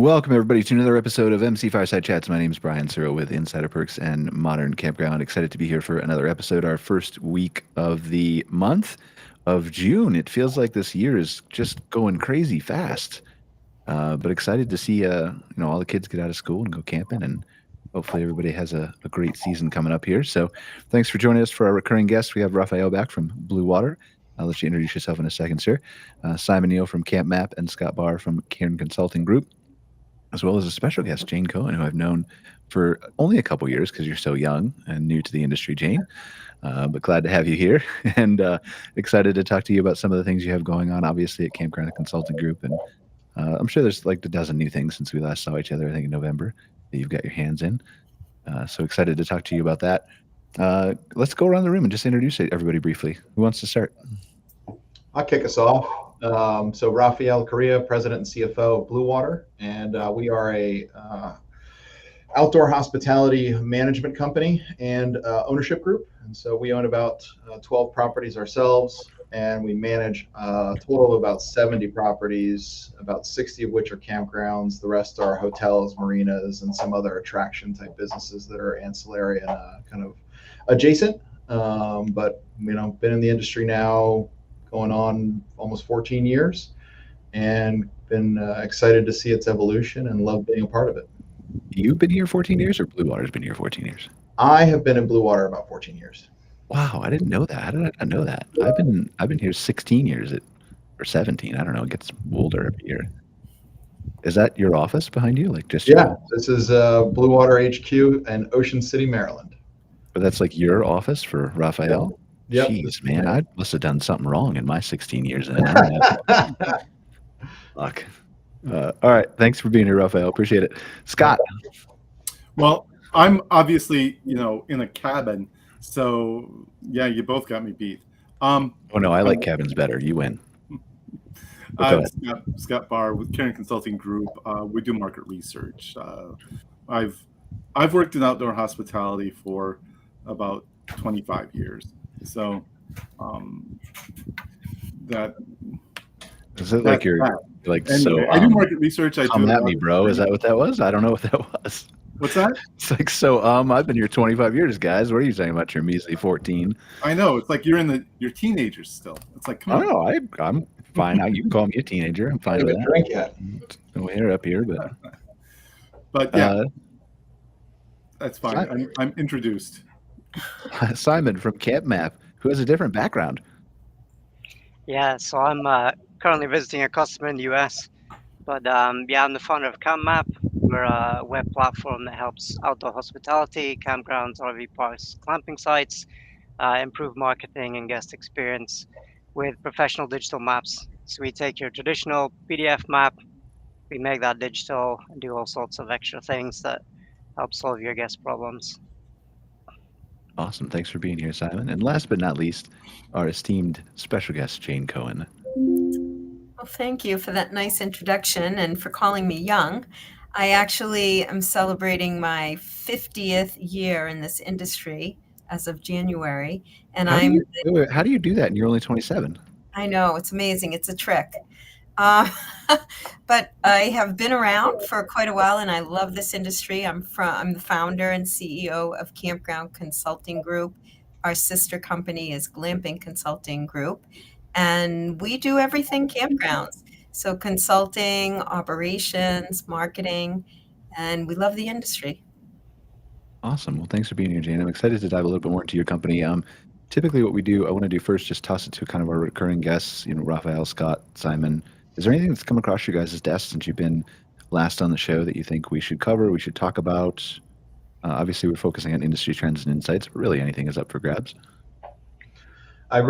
Welcome, everybody, to another episode of MC Fireside Chats. My name is Brian Searl with Insider Perks and Modern Campground. Excited to be here for another episode, our first week of the month of June. It feels like this year is just going crazy fast, but excited to see all the kids get out of school and go camping, and hopefully everybody has a great season coming up here. So thanks for joining us for our recurring guests. We have Rafael back from Blue Water. I'll let you introduce yourself in a second, sir. Simon Neal from Camp Map and Scott Bahr from Cairn Consulting Group, as well as a special guest, Jayne Cohen, who I've known for only a couple years because you're so young and new to the industry, Jayne. But glad to have you here and excited to talk to you about some of the things you have going on, obviously, at Campground Consulting Group. And I'm sure there's like a dozen new things since we last saw each other, I think in November, that you've got your hands in. So excited to talk to you about that. Let's go around the room and just introduce everybody briefly. Who wants to start? I'll kick us off. So Rafael, Correa, President and CFO of Blue Water, and we are a outdoor hospitality management company and ownership group. And so we own about 12 properties ourselves, and we manage a total of about 70 properties, about 60 of which are campgrounds. The rest are hotels, marinas, and some other attraction type businesses that are ancillary and kind of adjacent. But been in the industry now going on almost 14 years, and been excited to see its evolution and love being a part of it. You've been here 14 years, or Blue Water's been here 14 years? I have been in Blue Water about 14 years. Wow, I didn't know that. How did I not know that? I've been here 16 years, or 17. I don't know. It gets older every year. Is that your office behind you? Yeah, this is Blue Water HQ in Ocean City, Maryland. But that's like your office for Rafael? Yep. Jeez, man, I must have done something wrong in my 16 years. Fuck. All right, thanks for being here, Rafael. Appreciate it. Scott. Well, I'm obviously, in a cabin, so yeah, you both got me beat. Oh no, I like cabins better. You win. Scott Bahr with Cairn Consulting Group. We do market research. I've worked in outdoor hospitality for about 25 years. So that is it like you're like anyway, so I do market research. Come at me, bro. Is that what that was? I don't know what that was. What's that? It's like, so I've been here 25 years, guys. What are you talking about? Your measly 14? I know. It's like you're teenagers still. It's like, come on. No, I'm fine. You can call me a teenager. I'm fine with that. Drink yet. No hair up here, but yeah, that's fine. I'm introduced. Simon from Camp Map, who has a different background. Yeah, so I'm currently visiting a customer in the US, but I'm the founder of Camp Map. We're a web platform that helps outdoor hospitality, campgrounds, RV parks, glamping sites, improve marketing and guest experience with professional digital maps. So we take your traditional PDF map, we make that digital and do all sorts of extra things that help solve your guest problems. Awesome. Thanks for being here, Simon. And last but not least, our esteemed special guest, Jayne Cohen. Well, thank you for that nice introduction and for calling me young. I actually am celebrating my 50th year in this industry as of January. And how do you do that? And you're only 27. I know, it's amazing. It's a trick. But I have been around for quite a while, and I love this industry. I'm the founder and CEO of Campground Consulting Group. Our sister company is Glamping Consulting Group, and we do everything campgrounds. So consulting, operations, marketing, and we love the industry. Awesome. Well, thanks for being here, Jayne. I'm excited to dive a little bit more into your company. Typically what I want to do first, just toss it to kind of our recurring guests, Rafael, Scott, Simon. Is there anything that's come across your guys' desk since you've been last on the show that you think we should cover, we should talk about? Obviously, we're focusing on industry trends and insights, but really anything is up for grabs. I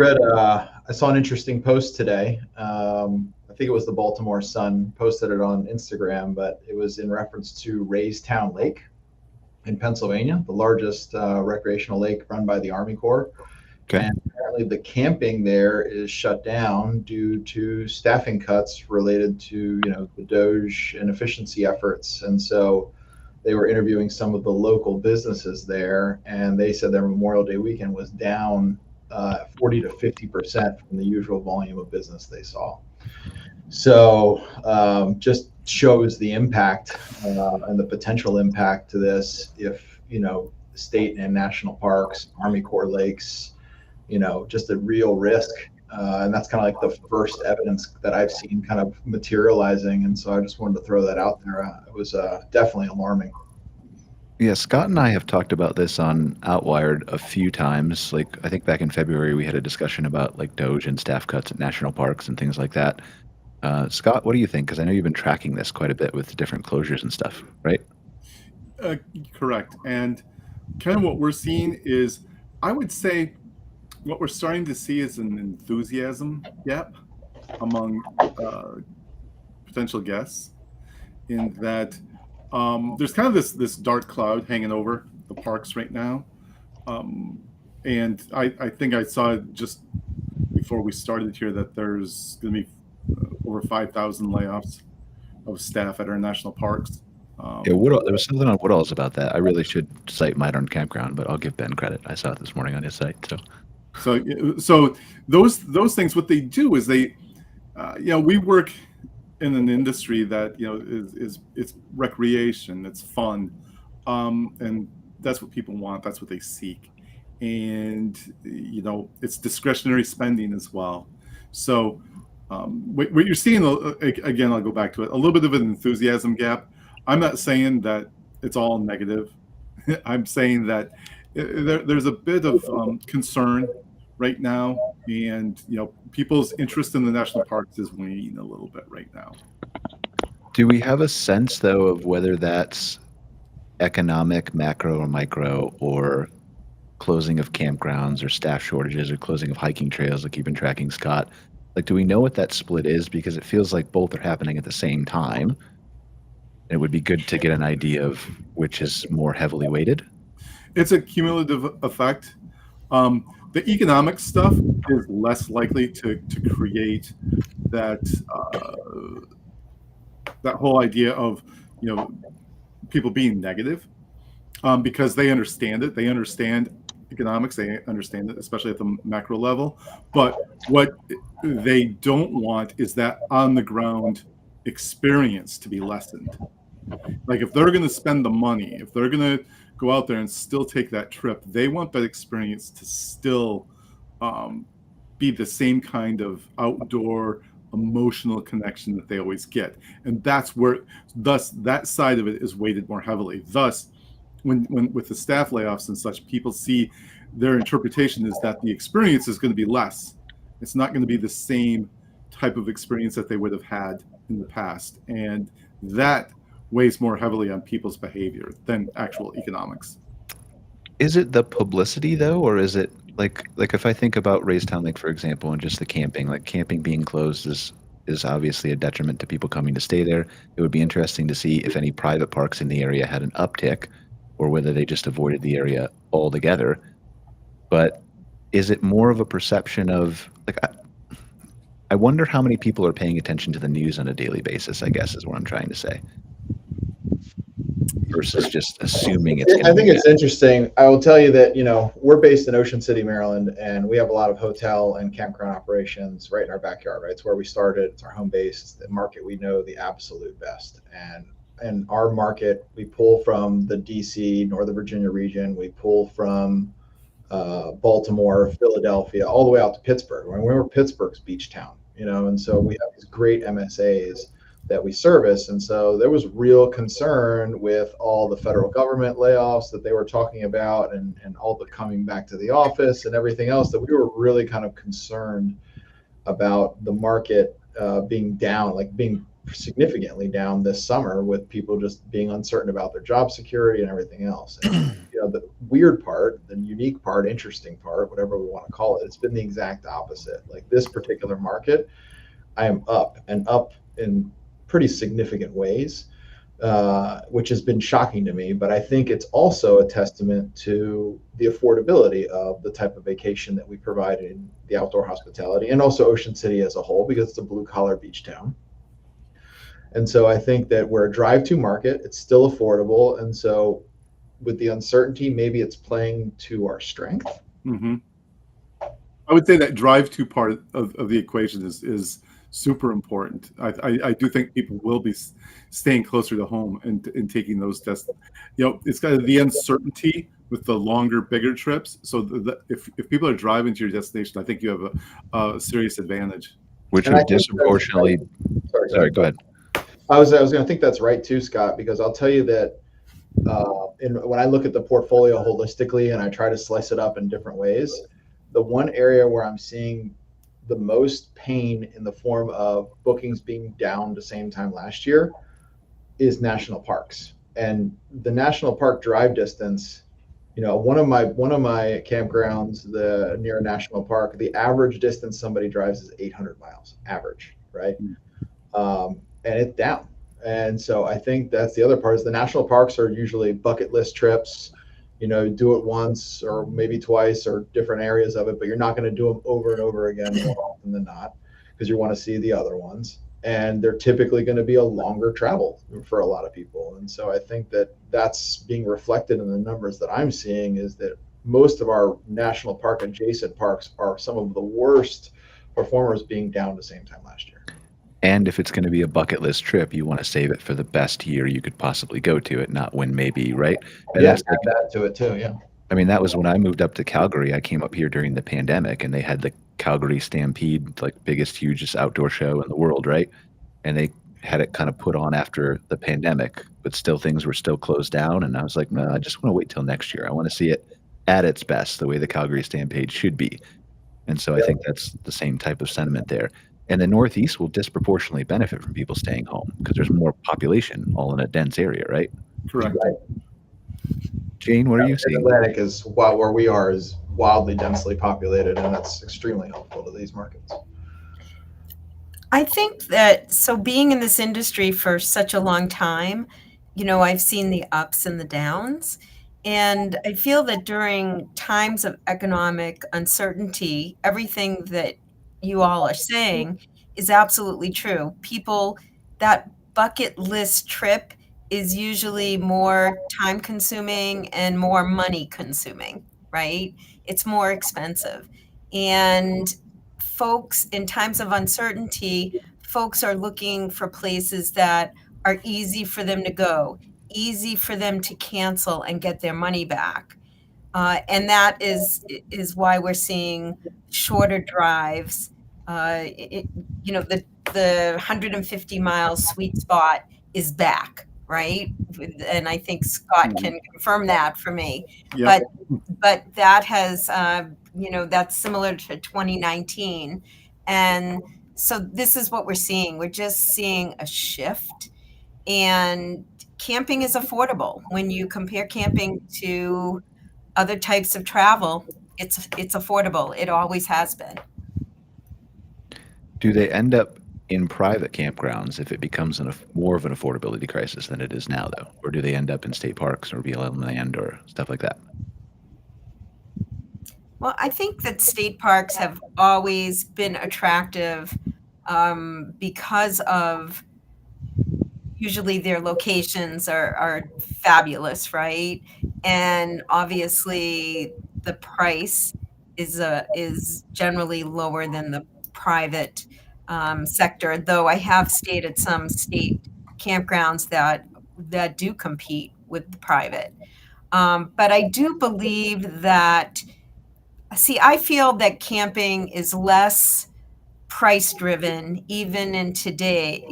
saw an interesting post today. I think it was the Baltimore Sun posted it on Instagram, but it was in reference to Raystown Lake in Pennsylvania, the largest recreational lake run by the Army Corps. Okay. And apparently the camping there is shut down due to staffing cuts related to, the DOGE and efficiency efforts. And so they were interviewing some of the local businesses there, and they said their Memorial Day weekend was down 40 to 50% from the usual volume of business they saw. So just shows the impact and the potential impact to this if, state and national parks, Army Corps lakes, just a real risk. And that's kind of like the first evidence that I've seen kind of materializing. And so I just wanted to throw that out there. It was definitely alarming. Yeah, Scott and I have talked about this on Outwired a few times. Like, I think back in February, we had a discussion about like Doge and staff cuts at national parks and things like that. Scott, what do you think? Because I know you've been tracking this quite a bit with different closures and stuff, right? Correct. And kind of what we're seeing is, I would say, what we're starting to see is an enthusiasm gap among potential guests, in that there's kind of this dark cloud hanging over the parks right now. And I think I saw just before we started here that there's going to be over 5,000 layoffs of staff at our national parks. Yeah, Woodall, there was something on Woodall's about that. I really should cite Modern Campground, but I'll give Ben credit. I saw it this morning on his site. So those things, what they do is they, we work in an industry that is it's recreation, it's fun, and that's what people want. That's what they seek, and it's discretionary spending as well. So what you're seeing, again, I'll go back to it, a little bit of an enthusiasm gap. I'm not saying that it's all negative. I'm saying that there's a bit of concern right now, and people's interest in the national parks is waning a little bit right now. Do we have a sense, though, of whether that's economic, macro or micro, or closing of campgrounds or staff shortages or closing of hiking trails like you've been tracking, Scott? Like, do we know what that split is? Because it feels like both are happening at the same time. It would be good to get an idea of which is more heavily weighted. It's a cumulative effect. The economic stuff is less likely to create that that whole idea of people being negative, because they understand it. They understand economics. They understand it, especially at the macro level. But what they don't want is that on the ground experience to be lessened. Like, if they're going to spend the money, if they're going to go out there and still take that trip, they want that experience to still be the same kind of outdoor emotional connection that they always get. And that's where, thus, that side of it is weighted more heavily. Thus, when with the staff layoffs and such, people see their interpretation is that the experience is going to be less. It's not going to be the same type of experience that they would have had in the past. And that weighs more heavily on people's behavior than actual economics. Is it the publicity, though, or is it like if I think about Raystown Lake, for example, and just the camping, like camping being closed is obviously a detriment to people coming to stay there. It would be interesting to see if any private parks in the area had an uptick or whether they just avoided the area altogether. But is it more of a perception of, like, I wonder how many people are paying attention to the news on a daily basis, I guess is what I'm trying to say, versus just assuming it's going to I think it's interesting. I will tell you that, we're based in Ocean City, Maryland, and we have a lot of hotel and campground operations right in our backyard, right? It's where we started. It's our home base. It's the market we know the absolute best. And in our market, we pull from the DC, Northern Virginia region. We pull from Baltimore, Philadelphia, all the way out to Pittsburgh. When we were Pittsburgh's beach town, and so we have these great MSAs that we service. And so there was real concern with all the federal government layoffs that they were talking about and all the coming back to the office and everything else, that we were really kind of concerned about the market being down, like being significantly down this summer, with people just being uncertain about their job security and everything else. And, the weird part, the unique part, interesting part, whatever we want to call it, it's been the exact opposite. Like, this particular market, I am up and up in pretty significant ways, which has been shocking to me. But I think it's also a testament to the affordability of the type of vacation that we provide in the outdoor hospitality, and also Ocean City as a whole, because it's a blue collar beach town. And so I think that we're a drive-to market. It's still affordable. And so with the uncertainty, maybe it's playing to our strength. Mm-hmm. I would say that drive-to part of the equation is super important. I do think people will be staying closer to home and taking those tests. It's got the uncertainty with the longer, bigger trips. So if people are driving to your destination, I think you have a serious advantage. Which And I would think disproportionately. Sorry, go ahead. I was going to think that's right too, Scott, because I'll tell you that when I look at the portfolio holistically and I try to slice it up in different ways, the one area where I'm seeing the most pain in the form of bookings being down the same time last year is national parks. And the national park drive distance, one of my campgrounds, near a national park, the average distance somebody drives is 800 miles average, right? And it's down. And so I think that's the other part is the national parks are usually bucket list trips, do it once or maybe twice or different areas of it, but you're not going to do them over and over again more often than not because you want to see the other ones. And they're typically going to be a longer travel for a lot of people. And so I think that that's being reflected in the numbers that I'm seeing is that most of our national park adjacent parks are some of the worst performers being down the same time last year. And if it's going to be a bucket list trip, you want to save it for the best year you could possibly go to it, not when maybe, right? And Yeah, add that to it too, yeah. I mean, that was when I moved up to Calgary. I came up here during the pandemic, and they had the Calgary Stampede, like biggest, hugest outdoor show in the world, right? And they had it kind of put on after the pandemic, but still things were still closed down. And I was like, no, I just want to wait till next year. I want to see it at its best, the way the Calgary Stampede should be. And so I think that's the same type of sentiment there. And the Northeast will disproportionately benefit from people staying home because there's more population all in a dense area, right? Correct. Right. Jayne, what are you seeing? Atlantic is where we are is wildly densely populated, and that's extremely helpful to these markets. I think that being in this industry for such a long time, I've seen the ups and the downs. And I feel that during times of economic uncertainty, everything that you all are saying is absolutely true. That bucket list trip is usually more time consuming and more money consuming, right? It's more expensive. And folks, in times of uncertainty, folks are looking for places that are easy for them to go, easy for them to cancel and get their money back. And that is why we're seeing shorter drives. The 150 mile sweet spot is back, right? And I think Scott can confirm that for me. Yep. But that has, that's similar to 2019. And so this is what we're seeing. We're just seeing a shift. And camping is affordable. When you compare camping to other types of travel, it's affordable. It always has been. Do they end up in private campgrounds if it becomes more of an affordability crisis than it is now, though? Or do they end up in state parks or BLM land or stuff like that? Well, I think that state parks have always been attractive because of usually their locations are fabulous, right? And obviously the price is generally lower than the private sector, though I have stayed at some state campgrounds that do compete with the private. But I do believe that, I feel that camping is less price driven even today.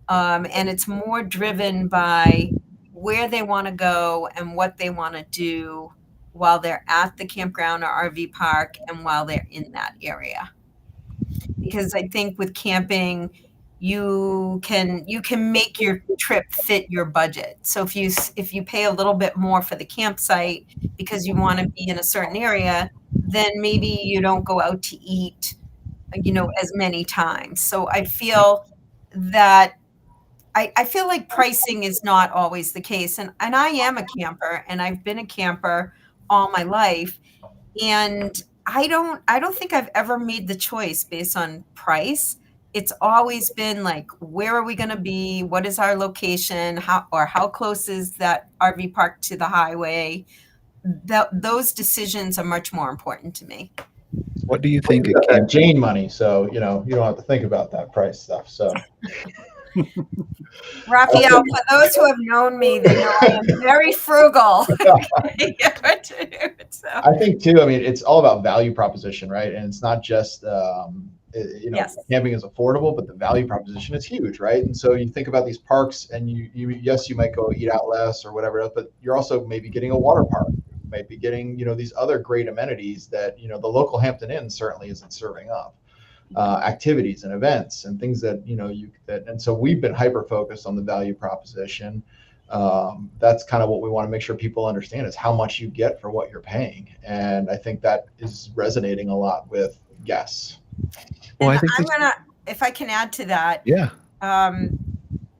And it's more driven by where they want to go and what they want to do while they're at the campground or RV park and while they're in that area. Because I think with camping, you can make your trip fit your budget. So if you pay a little bit more for the campsite because you want to be in a certain area, then maybe you don't go out to eat, as many times. So I feel that I feel like pricing is not always the case. And I am a camper and I've been a camper all my life. And I don't think I've ever made the choice based on price. It's always been like, where are we going to be? What is our location? How close is that RV park to the highway? Those decisions are much more important to me. What do you think You a got that camp? Jayne money, so you don't have to think about that price stuff. So Raphael, for those who have known me, they know I am very frugal. So, I think too. I mean, it's all about value proposition, right? And it's not just yes. camping is affordable, but the value proposition is huge, right? And so you think about these parks, and you might go eat out less or whatever else, but you're also maybe getting a water park. You might be getting these other great amenities that the local Hampton Inn certainly isn't serving up. Activities and events and things that and so we've been hyper focused on the value proposition. That's kind of what we want to make sure people understand is how much you get for what you're paying, and I think that is resonating a lot with guests. Well, And I think I'm gonna, if I can add to that. yeah.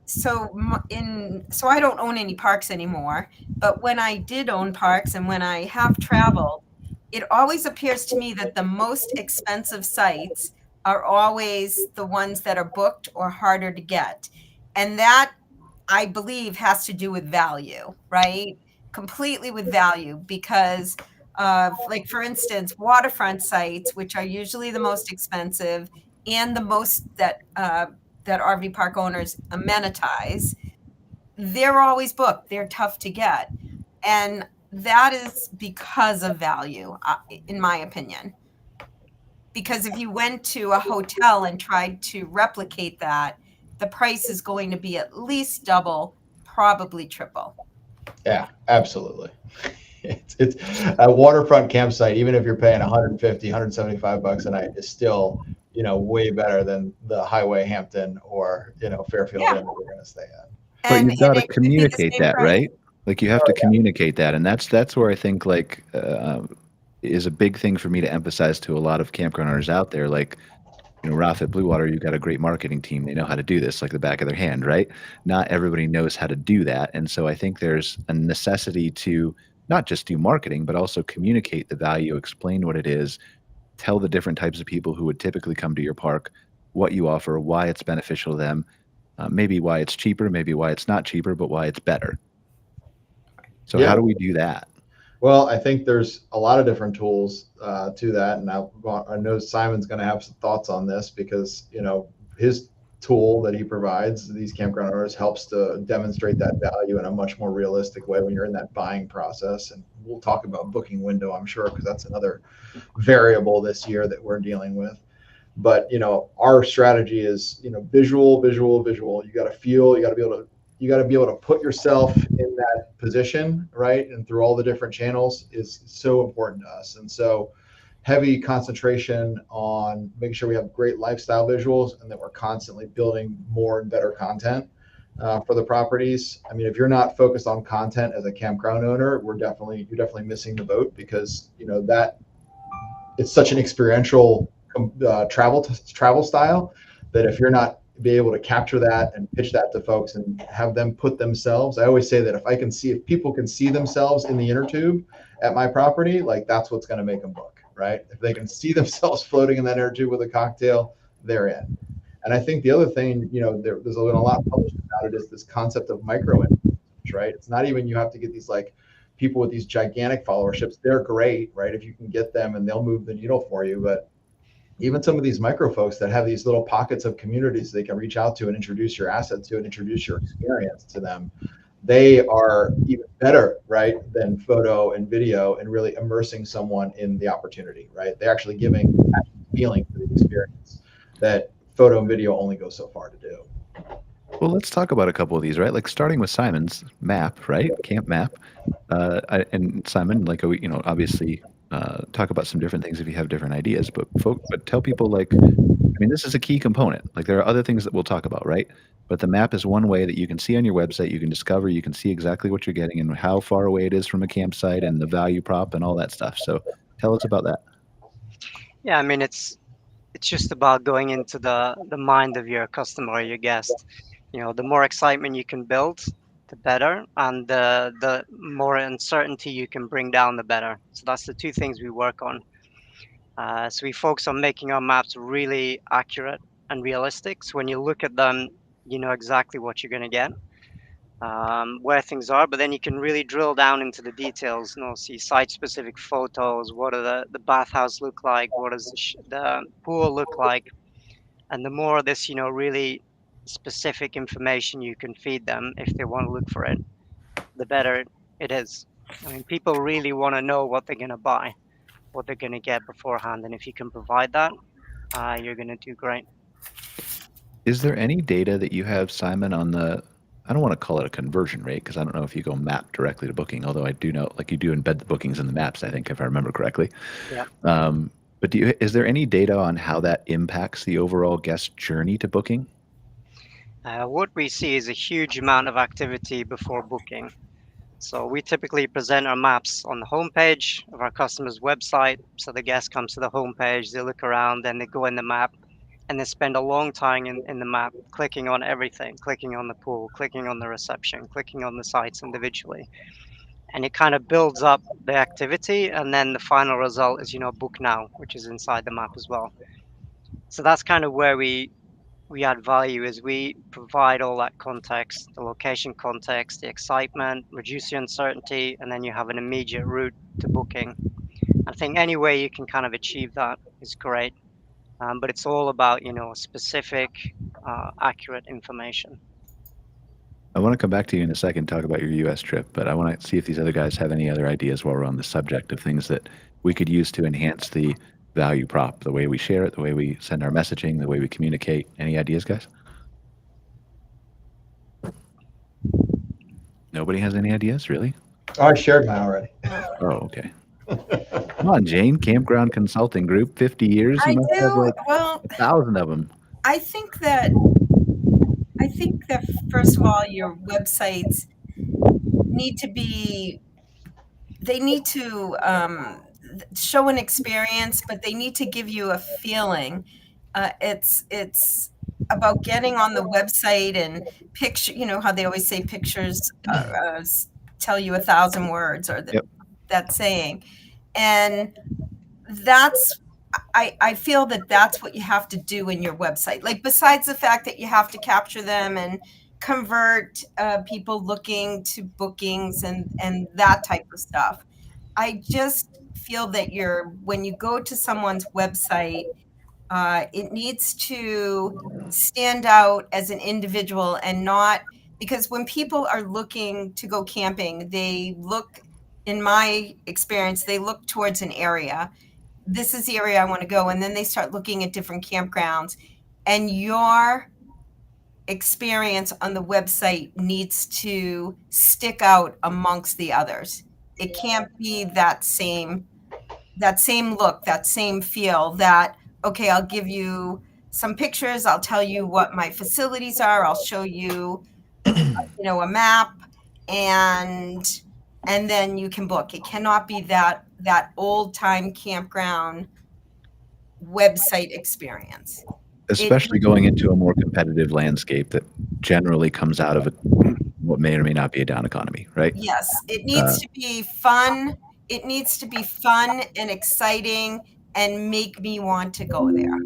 So I don't own any parks anymore, but when I did own parks and when I have traveled, it always appears to me that the most expensive sites are always the ones that are booked or harder to get. And that, I believe, has to do with value, right? Completely with value, because like, for instance, waterfront sites, which are usually the most expensive and the most that RV park owners amenitize, they're always booked. They're tough to get. And that is because of value, in my opinion. Because if you went to a hotel and tried to replicate that, the price is going to be at least double, probably triple. Yeah, absolutely. It's a waterfront campsite, even if you're paying 150, 175 bucks a night, is still way better than the Highway Hampton or Fairfield Inn that we're going to stay at. But you've got to it could be the communicate same that, price. right? Like you have to communicate that, and that's where I think is a big thing for me to emphasize to a lot of campground owners out there. Like, Rafa at Blue Water, you've got a great marketing team. They know how to do this like the back of their hand, right? Not everybody knows how to do that, and so I think there's a necessity to not just do marketing, but also communicate the value, explain what it is, tell the different types of people who would typically come to your park what you offer, why it's beneficial to them. Maybe why it's cheaper, maybe why it's not cheaper, but why it's better. So how do we do that? Well, I think there's a lot of different tools to that, and I know Simon's going to have some thoughts on this because his tool that he provides these campground owners helps to demonstrate that value in a much more realistic way when you're in that buying process. And we'll talk about booking window, I'm sure, because that's another variable this year that we're dealing with. But our strategy is visual. You got to feel. You got to be able to put yourself in that position, right? And through all the different channels is so important to us. And so heavy concentration on making sure we have great lifestyle visuals and that we're constantly building more and better content for the properties. I mean, if you're not focused on content as a campground owner, you're definitely missing the boat, because that it's such an experiential travel style that if you're not be able to capture that and pitch that to folks and have them put themselves. I always say that if people can see themselves in the inner tube at my property, like that's what's going to make them book, right? If they can see themselves floating in that inner tube with a cocktail, they're in. And I think the other thing, there's been a lot published about it, is this concept of micro influencers, right? It's not even you have to get these like people with these gigantic followerships. They're great, right? If you can get them and they'll move the needle for you, but even some of these micro folks that have these little pockets of communities they can reach out to and introduce your asset to and introduce your experience to them, they are even better, right, than photo and video and really immersing someone in the opportunity, right? They're actually giving feeling to the experience that photo and video only go so far to do. Well, let's talk about a couple of these, right? Like starting with Simon's map, right? Camp map. And Simon, like, obviously talk about some different things if you have different ideas, but tell people, like, I mean, this is a key component. Like, there are other things that we'll talk about, right? But the map is one way that you can see on your website, you can discover, you can see exactly what you're getting and how far away it is from a campsite and the value prop and all that stuff. So tell us about that. Yeah, I mean, it's just about going into the mind of your customer or your guest. The more excitement you can build, the better, and the more uncertainty you can bring down, the better. So that's the two things we work on. So we focus on making our maps really accurate and realistic. So when you look at them, you know exactly what you're going to get. where things are, but then you can really drill down into the details, see site-specific photos, what do the bathhouse look like, what does the pool look like, and the more of this, really specific information you can feed them if they want to look for it, the better it is. I mean, people really want to know what they're going to buy, what they're going to get beforehand, and if you can provide that, you're going to do great. Is there any data that you have, Simon, on the, I don't want to call it a conversion rate because I don't know if you go map directly to booking, although I do know, like you do embed the bookings in the maps, I think, if I remember correctly. Yeah. But is there any data on how that impacts the overall guest journey to booking? What we see is a huge amount of activity before booking. So we typically present our maps on the homepage of our customer's website. So the guest comes to the homepage, they look around, then they go in the map, and they spend a long time in the map, clicking on everything, clicking on the pool, clicking on the reception, clicking on the sites individually. And it kind of builds up the activity, and then the final result is, book now, which is inside the map as well. So that's kind of where we add value, is we provide all that context, the location context, the excitement, reduce the uncertainty, and then you have an immediate route to booking. I think any way you can kind of achieve that is great, but it's all about specific, accurate information. I want to come back to you in a second, talk about your U.S. trip, but I want to see if these other guys have any other ideas while we're on the subject of things that we could use to enhance the value prop, the way we share it, the way we send our messaging, the way we communicate. Any ideas, guys? Nobody has any ideas, really? I shared mine already. Oh, okay. Come on, Jayne, Campground Consulting Group, 50 years. You must have like 1,000 of them. I think that first of all, your websites need to show an experience, but they need to give you a feeling. It's about getting on the website and picture. You know how they always say pictures tell you 1,000 words, or that saying, and that's. I feel that that's what you have to do in your website. Like, besides the fact that you have to capture them and convert people looking to bookings and that type of stuff, I just feel that when you go to someone's website, it needs to stand out as an individual, and not, because when people are looking to go camping, they look, in my experience, they look towards an area. This is the area I want to go. And then they start looking at different campgrounds, and your experience on the website needs to stick out amongst the others. It can't be that same look, that same feel, that, okay, I'll give you some pictures, I'll tell you what my facilities are, I'll show you, a map, and then you can book. It cannot be that old time campground website experience. Especially going into a more competitive landscape that generally comes out of what may or may not be a down economy, right? Yes, it needs to be fun. It needs to be fun and exciting and make me want to go there.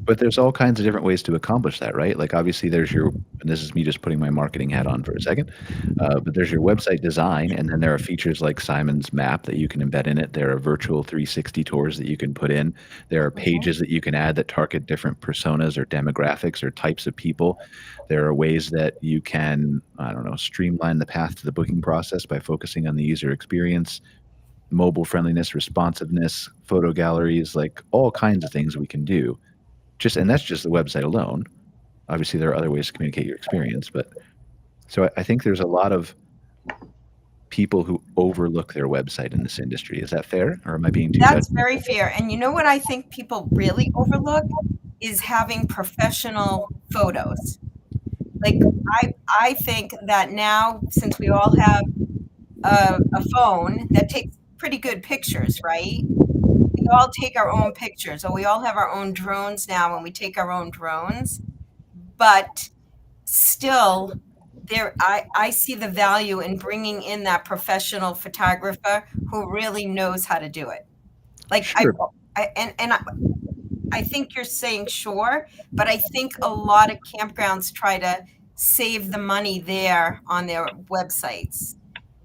But there's all kinds of different ways to accomplish that, right? Like, obviously there's and this is me just putting my marketing hat on for a second, but there's your website design, and then there are features like Simon's map that you can embed in it. There are virtual 360 tours that you can put in. There are pages that you can add that target different personas or demographics or types of people. There are ways that you can, streamline the path to the booking process by focusing on the user experience, mobile friendliness, responsiveness, photo galleries, like all kinds of things we can do. And that's just the website alone. Obviously, there are other ways to communicate your experience, but so I think there's a lot of people who overlook their website in this industry. Is that fair, or am I being too? That's very fair. And you know what I think people really overlook is having professional photos. Like, I think that now, since we all have a phone that takes pretty good pictures, right? We all take our own pictures, or we all have our own drones now, and we take our own drones. But still, I see the value in bringing in that professional photographer who really knows how to do it. Like, sure. I think you're saying sure, but I think a lot of campgrounds try to save the money there on their websites.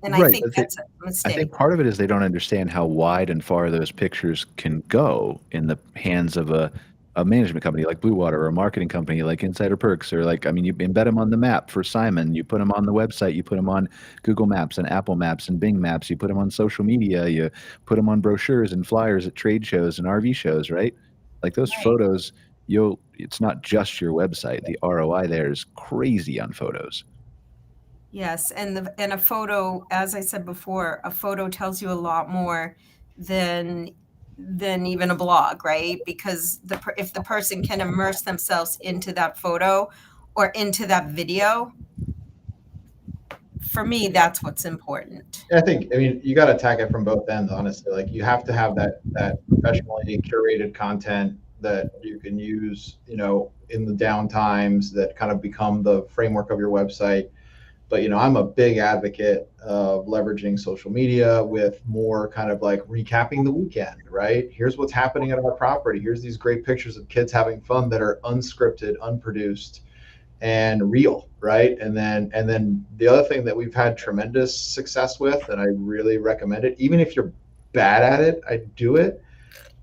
And I Right. think that's a I mistake. think part of it is they don't understand how wide and far those pictures can go in the hands of a management company like Blue Water or a marketing company like Insider Perks, or like, I mean, you embed them on the map for Simon, you put them on the website, you put them on Google Maps and Apple Maps and Bing Maps, you put them on social media, you put them on brochures and flyers at trade shows and RV shows, right? Like those Right. photos, it's not just your website. The ROI there is crazy on photos. Yes, and a photo, as I said before, a photo tells you a lot more than even a blog, right? Because if the person can immerse themselves into that photo or into that video, for me, that's what's important. I think, I mean, you got to attack it from both ends, honestly. Like you have to have that professionally curated content that you can use, you know, in the down times that kind of become the framework of your website. But, you know, I'm a big advocate of leveraging social media with more kind of like recapping the weekend, right? Here's what's happening at our property. Here's these great pictures of kids having fun that are unscripted, unproduced, and real, right? And then the other thing that we've had tremendous success with, and I really recommend it, even if you're bad at it, I do it,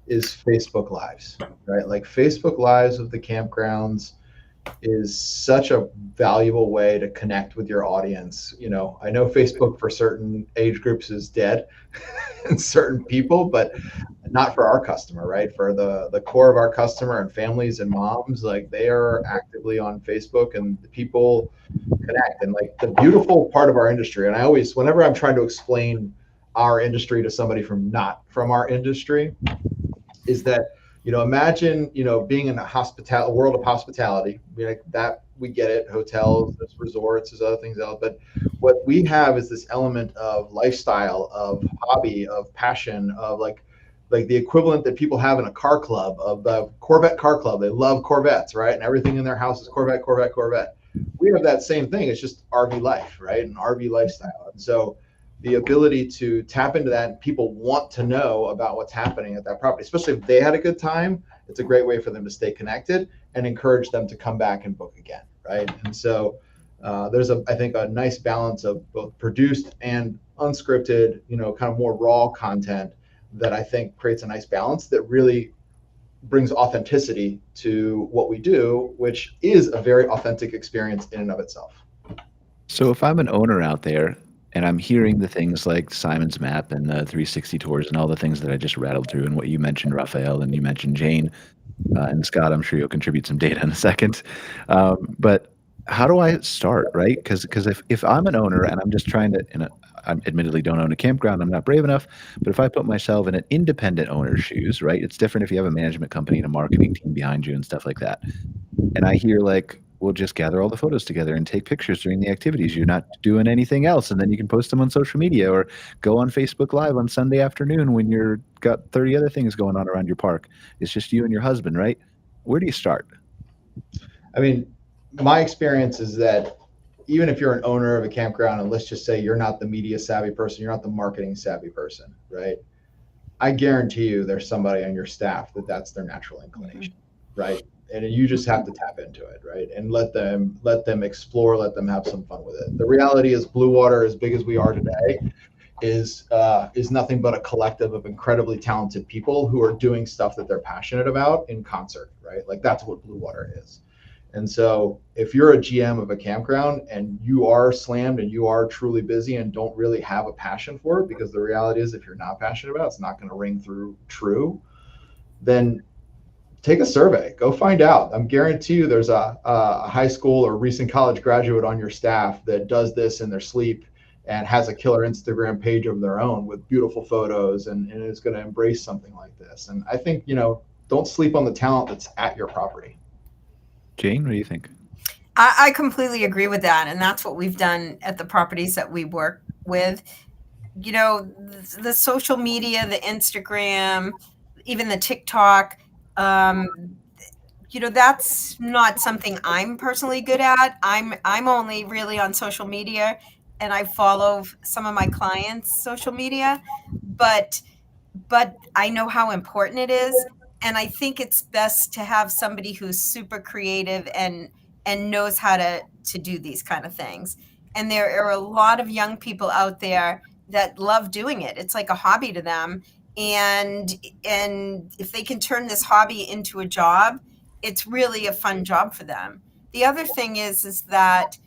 is Facebook Lives, right? Like Facebook Lives of the campgrounds is such a valuable way to connect with your audience. You know, I know Facebook for certain age groups is dead and certain people, but not for our customer, right? For the core of our customer and families and moms, like they are actively on Facebook and the people connect. And like the beautiful part of our industry, and I always, whenever I'm trying to explain our industry to somebody from not from our industry, is that, you know, imagine, you know, being in a world of hospitality, like that, we get it, hotels, there's resorts, there's other things else, but what we have is this element of lifestyle, of hobby, of passion, of like the equivalent that people have in a car club, of the Corvette car club. They love Corvettes, right? And everything in their house is Corvette, Corvette, Corvette. We have that same thing. It's just RV life, right? An RV lifestyle. And so the ability to tap into that, and people want to know about what's happening at that property, especially if they had a good time. It's a great way for them to stay connected and encourage them to come back and book again, right? And so there's I think a nice balance of both produced and unscripted, you know, kind of more raw content that I think creates a nice balance that really brings authenticity to what we do, which is a very authentic experience in and of itself. So if I'm an owner out there and I'm hearing the things like Simon's Map and the 360 tours and all the things that I just rattled through and what you mentioned, Rafael, and you mentioned Jayne, and Scott, I'm sure you'll contribute some data in a second. But how do I start, right? Because if I'm an owner and I'm just trying to, and I admittedly don't own a campground, I'm not brave enough, but if I put myself in an independent owner's shoes, right? It's different if you have a management company and a marketing team behind you and stuff like that. And I hear like, we'll just gather all the photos together and take pictures during the activities. You're not doing anything else. And then you can post them on social media or go on Facebook Live on Sunday afternoon when you're got 30 other things going on around your park. It's just you and your husband, right? Where do you start? I mean, my experience is that even if you're an owner of a campground, and let's just say you're not the media savvy person, you're not the marketing savvy person, right? I guarantee you there's somebody on your staff that's their natural inclination, right? And you just have to tap into it, right? And let them explore, let them have some fun with it. The reality is Blue Water, as big as we are today, is nothing but a collective of incredibly talented people who are doing stuff that they're passionate about in concert, right? Like that's what Blue Water is. And so if you're a GM of a campground and you are slammed and you are truly busy and don't really have a passion for it, because the reality is if you're not passionate about it, it's not going to ring through true, then take a survey, go find out. I'm guarantee you there's a high school or recent college graduate on your staff that does this in their sleep and has a killer Instagram page of their own with beautiful photos and is going to embrace something like this. And I think, you know, don't sleep on the talent that's at your property. Jayne, what do you think? I completely agree with that. And that's what we've done at the properties that we work with. You know, the social media, the Instagram, even the TikTok, you know, that's not something I'm personally good at. I'm only really on social media and I follow some of my clients' social media, but I know how important it is. And I think it's best to have somebody who's super creative and and knows how to do these kind of things. And there are a lot of young people out there that love doing it. It's like a hobby to them. And if they can turn this hobby into a job, it's really a fun job for them. The other thing is that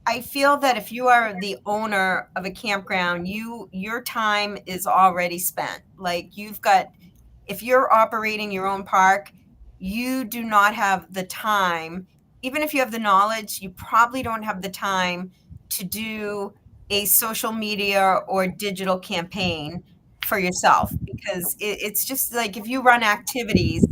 I feel that if you are the owner of a campground, your time is already spent. Like if you're operating your own park, you do not have the time. Even if you have the knowledge, you probably don't have the time to do a social media or digital campaign for yourself, because it's just like if you run activities,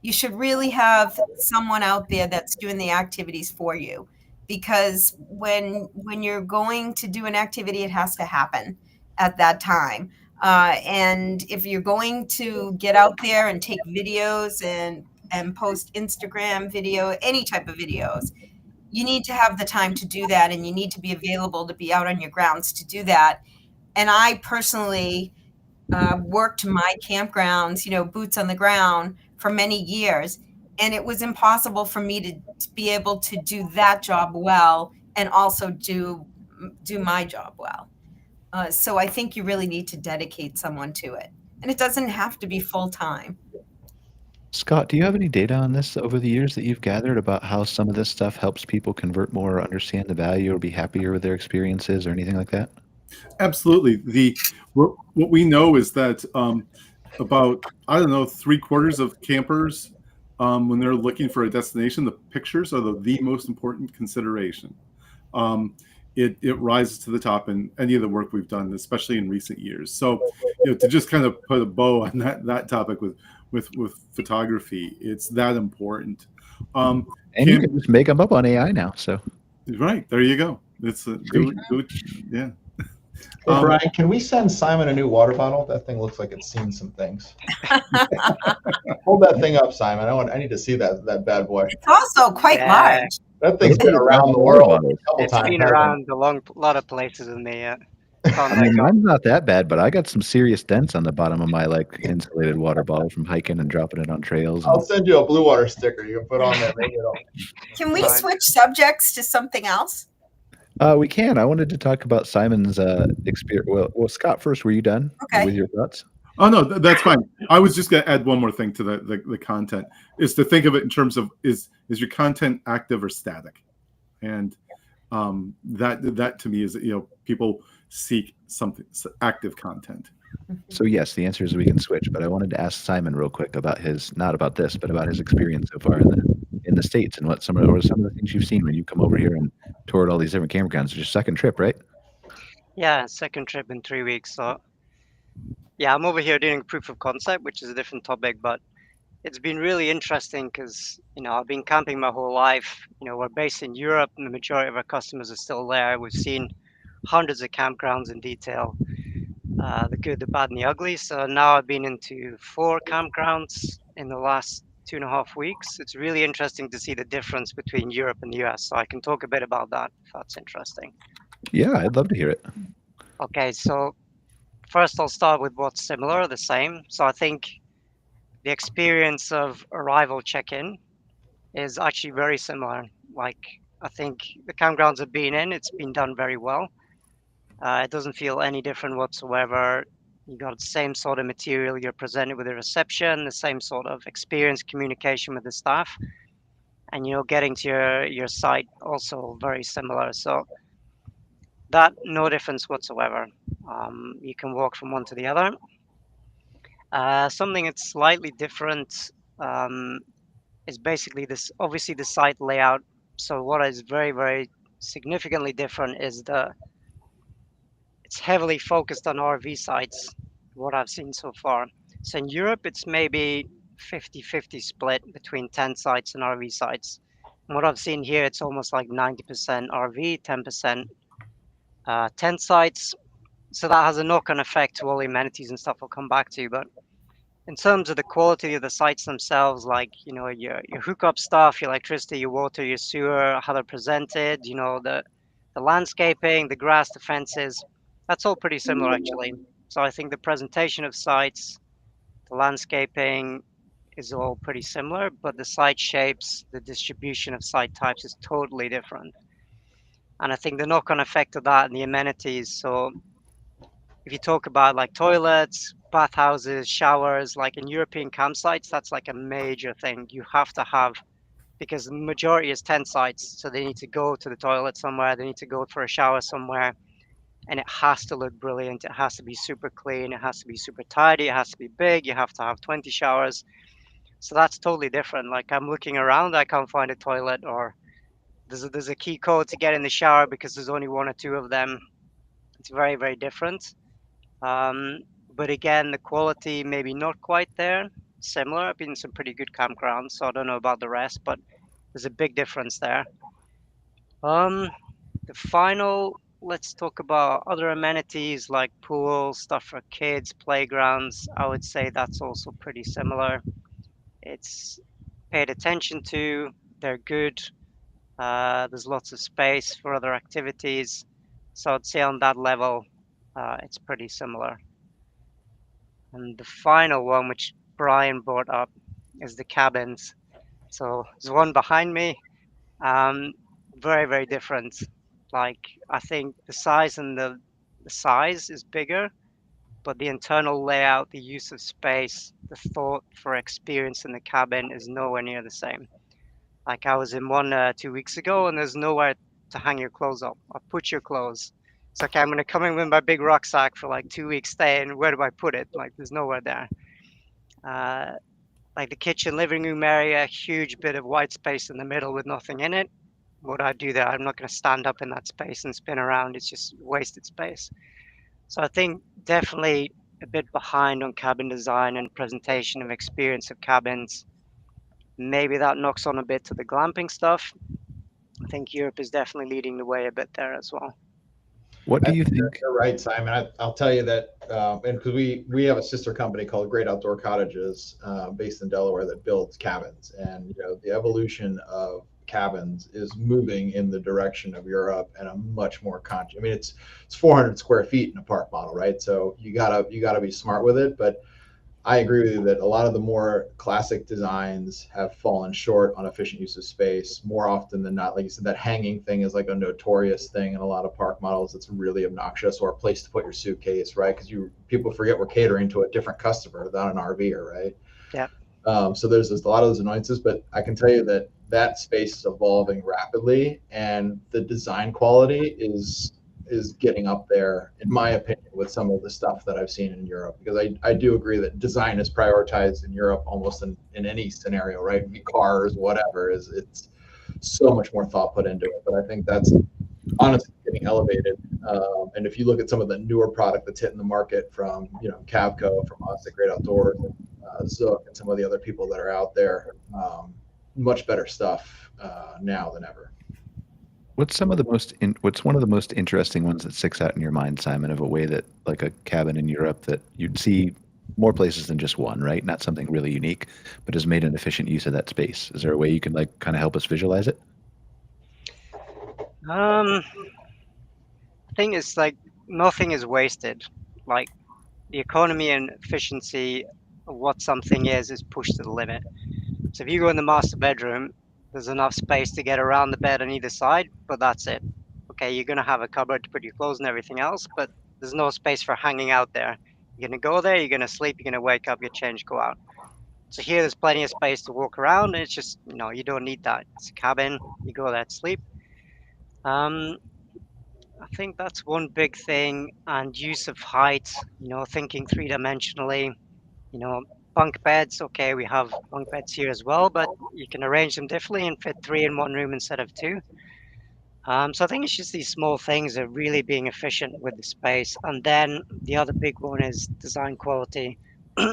you should really have someone out there that's doing the activities for you, because when you're going to do an activity, it has to happen at that time. And if you're going to get out there and take videos and post Instagram video, any type of videos, you need to have the time to do that, and you need to be available to be out on your grounds to do that. And I personally worked my campgrounds, boots on the ground for many years. And it was impossible for me to be able to do that job well and also do my job well. So I think you really need to dedicate someone to it. And it doesn't have to be full time. Scott, do you have any data on this over the years that you've gathered about how some of this stuff helps people convert more or understand the value or be happier with their experiences or anything like that? Absolutely. What we know is that about, I don't know, 3/4 of campers, when they're looking for a destination, the pictures are the most important consideration. It rises to the top in any of the work we've done, especially in recent years. So, to just kind of put a bow on that topic with photography, it's that important. And you can just make them up on AI now. So, right, there you go. It's do it, yeah. Hey, Brian, can we send Simon a new water bottle? That thing looks like it's seen some things. Hold that thing up, Simon. I need to see that bad boy. It's also quite large. That thing's been around the world a couple It's times. been around a lot of places in the I mean, mine's not that bad, but I got some serious dents on the bottom of my insulated water bottle from hiking and dropping it on trails. I'll send you a blue water sticker you can put on there. Maybe Can we switch subjects to something else? We can. I wanted to talk about Simon's experience. Well, Scott, first, were you done with your thoughts? Oh, no, that's fine. I was just going to add one more thing to the content, is to think of it in terms of, is your content active or static? And that to me is, people seek something active content. So yes, the answer is we can switch, but I wanted to ask Simon real quick about not about this, but about his experience so far in the States and what some of the things you've seen when you come over here and toured all these different campgrounds. It's your second trip, right? Yeah, second trip in 3 weeks. So yeah, I'm over here doing proof of concept, which is a different topic, but it's been really interesting because, I've been camping my whole life. We're based in Europe and the majority of our customers are still there. We've seen hundreds of campgrounds in detail, the good, the bad, and the ugly. So now I've been into 4 campgrounds in the last 2.5 weeks. It's really interesting to see the difference between Europe and the US. So I can talk a bit about that if that's interesting. Yeah, I'd love to hear it. Okay, so first I'll start with what's similar, the same. So I think the experience of arrival check-in is actually very similar. Like, I think the campgrounds I've been in, it's been done very well. It doesn't feel any different whatsoever. You got the same sort of material you're presented with the reception, the same sort of experience, communication with the staff, and getting to your site also very similar. So that no difference whatsoever. You can walk from one to the other. Something that's slightly different is basically this. Obviously, the site layout. So what is very, very significantly different is it's heavily focused on RV sites, what I've seen so far. So in Europe, it's maybe 50-50 split between tent sites and RV sites. And what I've seen here, it's almost like 90% RV, 10% tent sites. So that has a knock-on effect to all the amenities and stuff I'll come back to. But in terms of the quality of the sites themselves, like, your hookup stuff, your electricity, your water, your sewer, how they're presented, the landscaping, the grass, the fences, that's all pretty similar actually. So I think the presentation of sites, the landscaping, is all pretty similar, but the site shapes, the distribution of site types is totally different. And I think the knock-on effect of that and the amenities. So if you talk about like toilets, bathhouses, showers, like in European campsites, that's like a major thing. You have to have, because the majority is tent sites, so they need to go to the toilet somewhere, they need to go for a shower somewhere, and it has to look brilliant. It has to be super clean. It has to be super tidy. It has to be big. You have to have 20 showers. So that's totally different. Like I'm looking around, I can't find a toilet, or there's a key code to get in the shower because there's only one or two of them. It's very, very different. Um, but again, the quality maybe not quite there. Similar. I've been in some pretty good campgrounds, so I don't know about the rest, but there's a big difference there. The final, let's talk about other amenities like pools, stuff for kids, playgrounds. I would say that's also pretty similar. It's paid attention to, they're good. There's lots of space for other activities. So I'd say on that level, it's pretty similar. And the final one, which Brian brought up, is the cabins. So there's one behind me. Very, very different. Like I think the size and the size is bigger, but the internal layout, the use of space, the thought for experience in the cabin is nowhere near the same. Like I was in one 2 weeks ago, and there's nowhere to hang your clothes up or put your clothes. It's okay, I'm gonna come in with my big rucksack for like 2 weeks stay, and where do I put it? Like there's nowhere there. Uh, like the kitchen, living room area, huge bit of white space in the middle with nothing in it. What do I do there? I'm not going to stand up in that space and spin around. It's just wasted space. So I think definitely a bit behind on cabin design and presentation of experience of cabins. Maybe that knocks on a bit to the glamping stuff. I think Europe is definitely leading the way a bit there as well. What do you think? You're right, Simon. I'll tell you that, and because we have a sister company called Great Outdoor Cottages, based in Delaware, that builds cabins, and the evolution of cabins is moving in the direction of Europe and a much more conscious. I mean, it's 400 square feet in a park model, right? So you gotta be smart with it, but I agree with you that a lot of the more classic designs have fallen short on efficient use of space more often than not. Like you said, that hanging thing is like a notorious thing in a lot of park models. It's really obnoxious, or a place to put your suitcase, right? Because people forget we're catering to a different customer, not an RVer, right? Yeah. So there's a lot of those annoyances, but I can tell you that space is evolving rapidly, and the design quality is getting up there, in my opinion, with some of the stuff that I've seen in Europe. Because I do agree that design is prioritized in Europe almost in any scenario, right? Cars, whatever, it's so much more thought put into it. But I think that's honestly getting elevated. And if you look at some of the newer product that's hitting the market from Cavco, from us at Great Outdoors, Zook, and some of the other people that are out there, much better stuff now than ever. What's one of the most interesting ones that sticks out in your mind, Simon, of a way that like a cabin in Europe that you'd see more places than just one, right? Not something really unique, but has made an efficient use of that space. Is there a way you can like kind of help us visualize it? I think it's like nothing is wasted. Like the economy and efficiency of what something is pushed to the limit. So if you go in the master bedroom, there's enough space to get around the bed on either side, but that's it. Okay, you're gonna have a cupboard to put your clothes and everything else, but there's no space for hanging out there. You're gonna go there, you're gonna sleep, you're gonna wake up, get changed, go out. So here there's plenty of space to walk around, and it's just, you don't need that. It's a cabin, you go there to sleep. I think that's one big thing, and use of height, thinking three-dimensionally, bunk beds. Okay, we have bunk beds here as well, but you can arrange them differently and fit 3 in one room instead of 2. So I think it's just these small things are really being efficient with the space. And then the other big one is design quality.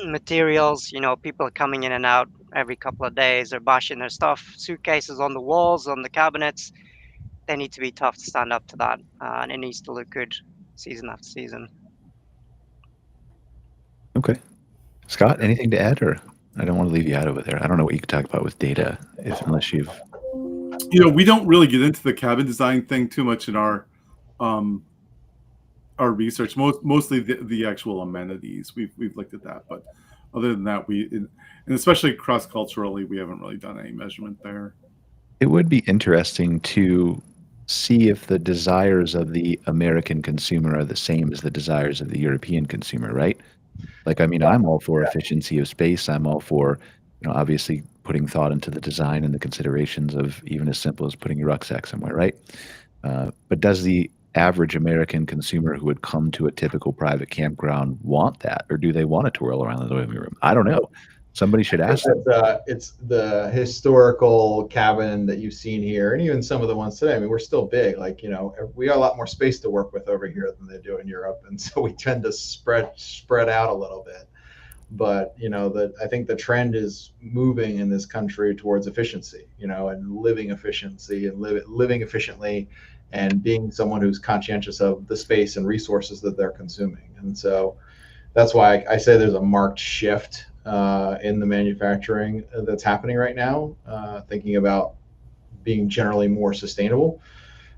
Materials, people are coming in and out every couple of days. They're bashing their stuff, suitcases on the walls, on the cabinets. They need to be tough to stand up to that, and it needs to look good season after season. Okay. Scott, anything to add, or I don't want to leave you out over there. I don't know what you could talk about with data, unless you've. We don't really get into the cabin design thing too much in our research. Mostly the actual amenities. We've looked at that, but other than that, and especially cross-culturally, we haven't really done any measurement there. It would be interesting to see if the desires of the American consumer are the same as the desires of the European consumer, right? Like, I mean, I'm all for efficiency of space. I'm all for, obviously putting thought into the design and the considerations of even as simple as putting your rucksack somewhere, right? But does the average American consumer who would come to a typical private campground want that, or do they want to twirl around the living room? I don't know. Somebody should ask them. It's the historical cabin that you've seen here, and even some of the ones today. I mean, we're still big. Like, we got a lot more space to work with over here than they do in Europe, and so we tend to spread out a little bit. But I think the trend is moving in this country towards efficiency, and living efficiency and living efficiently, and being someone who's conscientious of the space and resources that they're consuming. And so that's why I say there's a marked shift in the manufacturing that's happening right now, thinking about being generally more sustainable.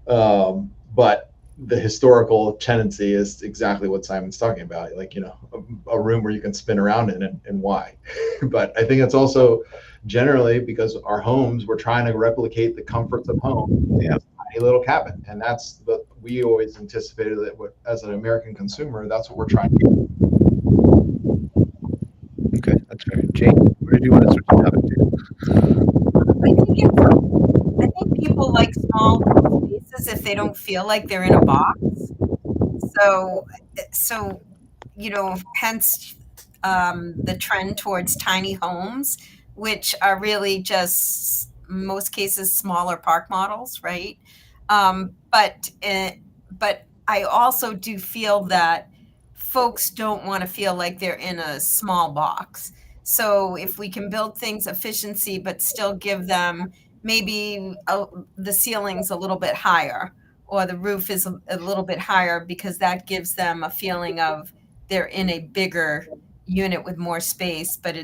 But the historical tendency is exactly what Simon's talking about, like, a room where you can spin around in, and why. But I think it's also generally because our homes, we're trying to replicate the comforts of home in a tiny little cabin. And that's we always anticipated that as an American consumer, that's what we're trying to do. Okay, that's fair. Jayne, where do you want to switch the topic to? I think people like small spaces if they don't feel like they're in a box. So hence the trend towards tiny homes, which are really just, in most cases, smaller park models, right? But I also do feel that folks don't want to feel like they're in a small box. So if we can build things efficiency, but still give them maybe the ceiling's a little bit higher, or the roof is a little bit higher, because that gives them a feeling of they're in a bigger unit with more space, but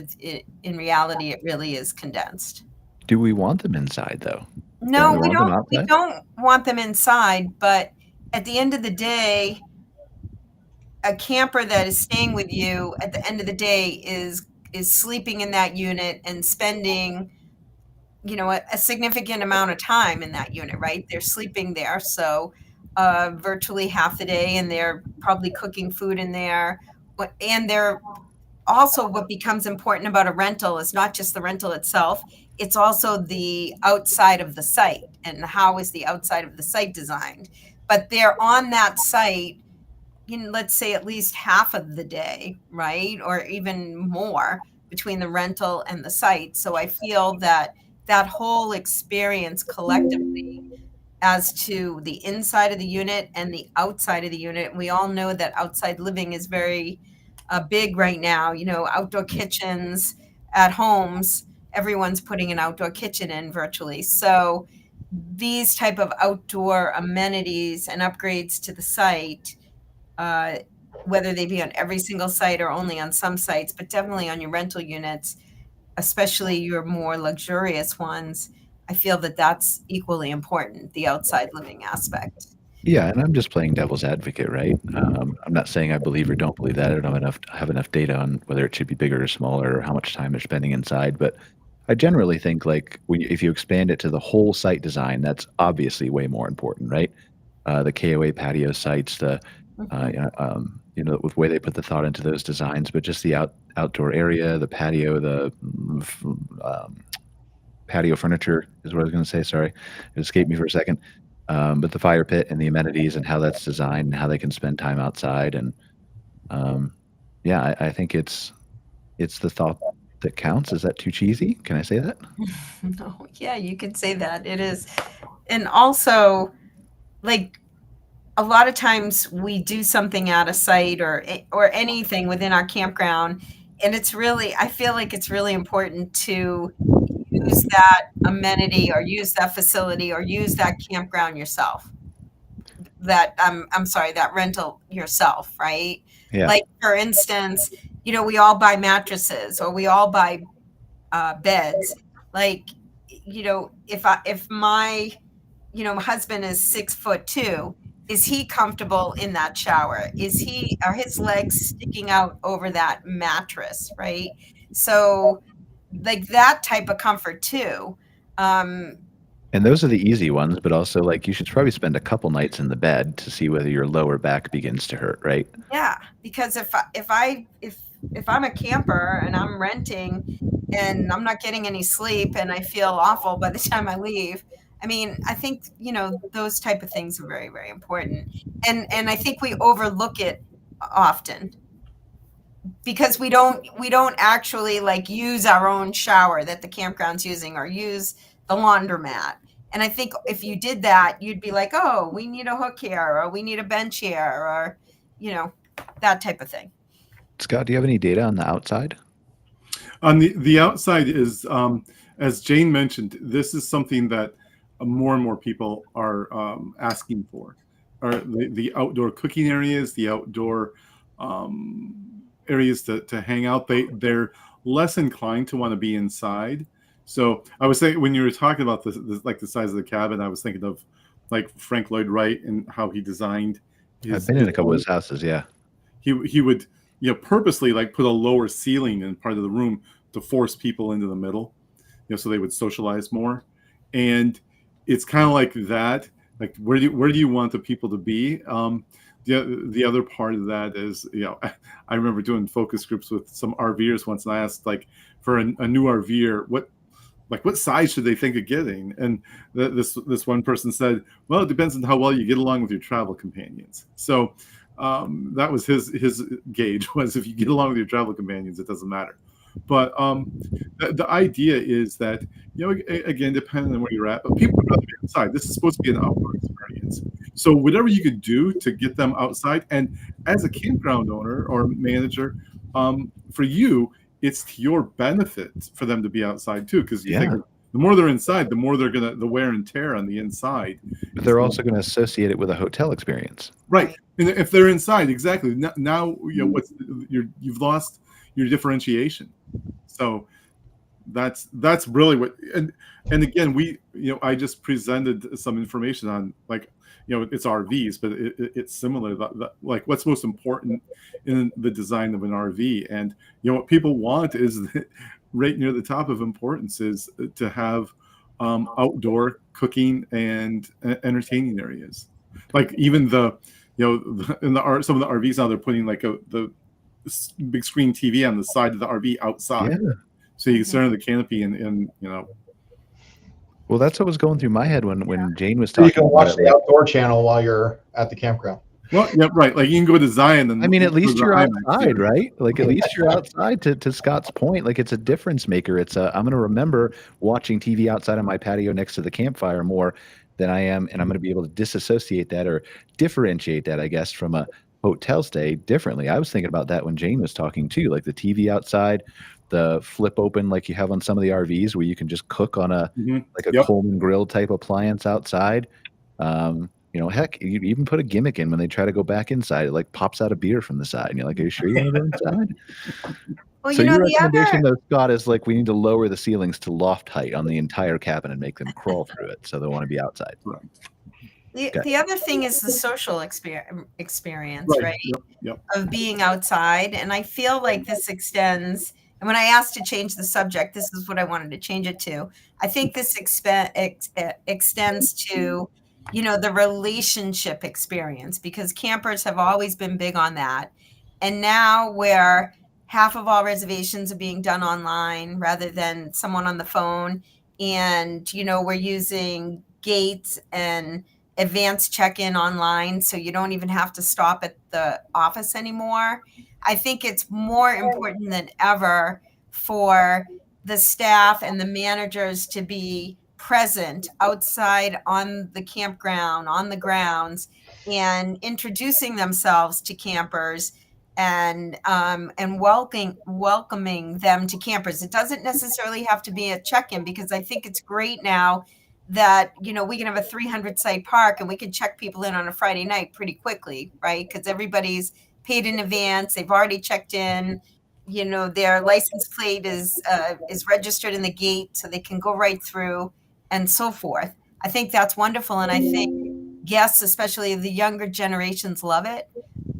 in reality, it really is condensed. Do we want them inside, though? No, we don't want them inside, but at the end of the day, a camper that is staying with you at the end of the day is sleeping in that unit and spending a significant amount of time in that unit, right? They're sleeping there, so virtually half the day, and they're probably cooking food in there. And they're also, what becomes important about a rental is not just the rental itself, it's also the outside of the site, and how is the outside of the site designed. But they're on that site, let's say at least half of the day, right? Or even more between the rental and the site. So I feel that whole experience collectively, as to the inside of the unit and the outside of the unit. We all know that outside living is very big right now. Outdoor kitchens at homes, everyone's putting an outdoor kitchen in virtually. So these type of outdoor amenities and upgrades to the site, whether they be on every single site or only on some sites, but definitely on your rental units, especially your more luxurious ones, I feel that that's equally important, the outside living aspect. Yeah, and I'm just playing devil's advocate, right? I'm not saying I believe or don't believe that. I don't have enough data on whether it should be bigger or smaller, or how much time they're spending inside. But I generally think, like, if you expand it to the whole site design, that's obviously way more important, right? The KOA patio sites, with the way they put the thought into those designs, but just the outdoor area, the patio, the patio furniture is what I was going to say. Sorry, it escaped me for a second. But the fire pit and the amenities and how that's designed and how they can spend time outside. And I think it's the thought that counts. Is that too cheesy? Can I say that? No, yeah, you could say that. It is. And also, like, a lot of times we do something at a site or anything within our campground, and I feel like it's really important to use that amenity or use that facility or use that campground yourself. That that rental yourself, right? Yeah. Like, for instance, we all buy mattresses, or we all buy beds. Like, if my husband is 6'2", is he comfortable in that shower? Are his legs sticking out over that mattress, right? So like that type of comfort too. And those are the easy ones, but also like you should probably spend a couple nights in the bed to see whether your lower back begins to hurt, right? Yeah, because if I'm a camper and I'm renting and I'm not getting any sleep and I feel awful by the time I leave, I mean, I think, those type of things are very, very important. And I think we overlook it often because we don't actually like use our own shower that the campground's using or use the laundromat. And I think if you did that, you'd be like, oh, we need a hook here, or we need a bench here, or that type of thing. Scott, do you have any data on the outside? On the outside is, as Jayne mentioned, this is something that more and more people are asking for. Are the outdoor cooking areas, the outdoor areas to hang out. They're less inclined to want to be inside. So I was saying, when you were talking about like the size of the cabin, I was thinking of like Frank Lloyd Wright and how he designed I've been in a couple of his houses. Yeah. He would, purposely like put a lower ceiling in part of the room to force people into the middle, so they would socialize more. And it's kind of like that. Like, where do you want the people to be? The other part of that is, I remember doing focus groups with some RVers once, and I asked, like, for a new RVer, what size should they think of getting? And this one person said, well, it depends on how well you get along with your travel companions. So that was his gauge, was if you get along with your travel companions, it doesn't matter. But the idea is that, again, depending on where you're at, but people would rather be outside. This is supposed to be an outdoor experience. So whatever you could do to get them outside, and as a campground owner or manager, for you, it's to your benefit for them to be outside too, because you think the more they're inside, the more they're the wear and tear on the inside. But they're also going to associate it with a hotel experience, right? And if they're inside, exactly, now you've lost your differentiation. So that's really what. And again, I just presented some information on, like, it's RVs, but it's similar. Like, what's most important in the design of an RV, and what people want is right near the top of importance is to have outdoor cooking and entertaining areas. Like, even in some of the RVs now, they're putting like the big screen TV on the side of the RV outside, so you can sit under the canopy and. Well, that's what was going through my head when Jayne was talking. You can watch the outdoor channel while you're at the campground. Well, yeah, right. Like, you can go to Zion, and I mean, at least you're outside, right? Like, at least you're outside. To Scott's point, like, it's a difference maker. I'm going to remember watching TV outside on my patio next to the campfire more than I am, and I'm going to be able to disassociate that or differentiate that, I guess, from a hotel stay differently. I was thinking about that when Jayne was talking too, like the TV outside, the flip open like you have on some of the RVs where you can just cook on a Coleman grill type appliance outside. Heck, you even put a gimmick in when they try to go back inside. It like pops out a beer from the side, and you're like, "Are you sure you want to go inside?" Well, so your recommendation, though, Scott, is like we need to lower the ceilings to loft height on the entire cabin and make them crawl through it, so they want to be outside. Right. The other thing is the social experience, right? Yep. Of being outside. And I feel like this extends, and when I asked to change the subject, this is what I wanted to change it to. I think this extends to, the relationship experience, because campers have always been big on that. And now where half of all reservations are being done online rather than someone on the phone, and, we're using gates and advanced check-in online, so you don't even have to stop at the office anymore. I think it's more important than ever for the staff and the managers to be present outside on the campground, on the grounds, and introducing themselves to campers and welcoming them to campers. It doesn't necessarily have to be a check-in, because I think it's great now that, we can have a 300 site park and we can check people in on a Friday night pretty quickly, right? Because everybody's paid in advance. They've already checked in, their license plate is registered in the gate, so they can go right through and so forth. I think that's wonderful. And I think guests, especially the younger generations, love it.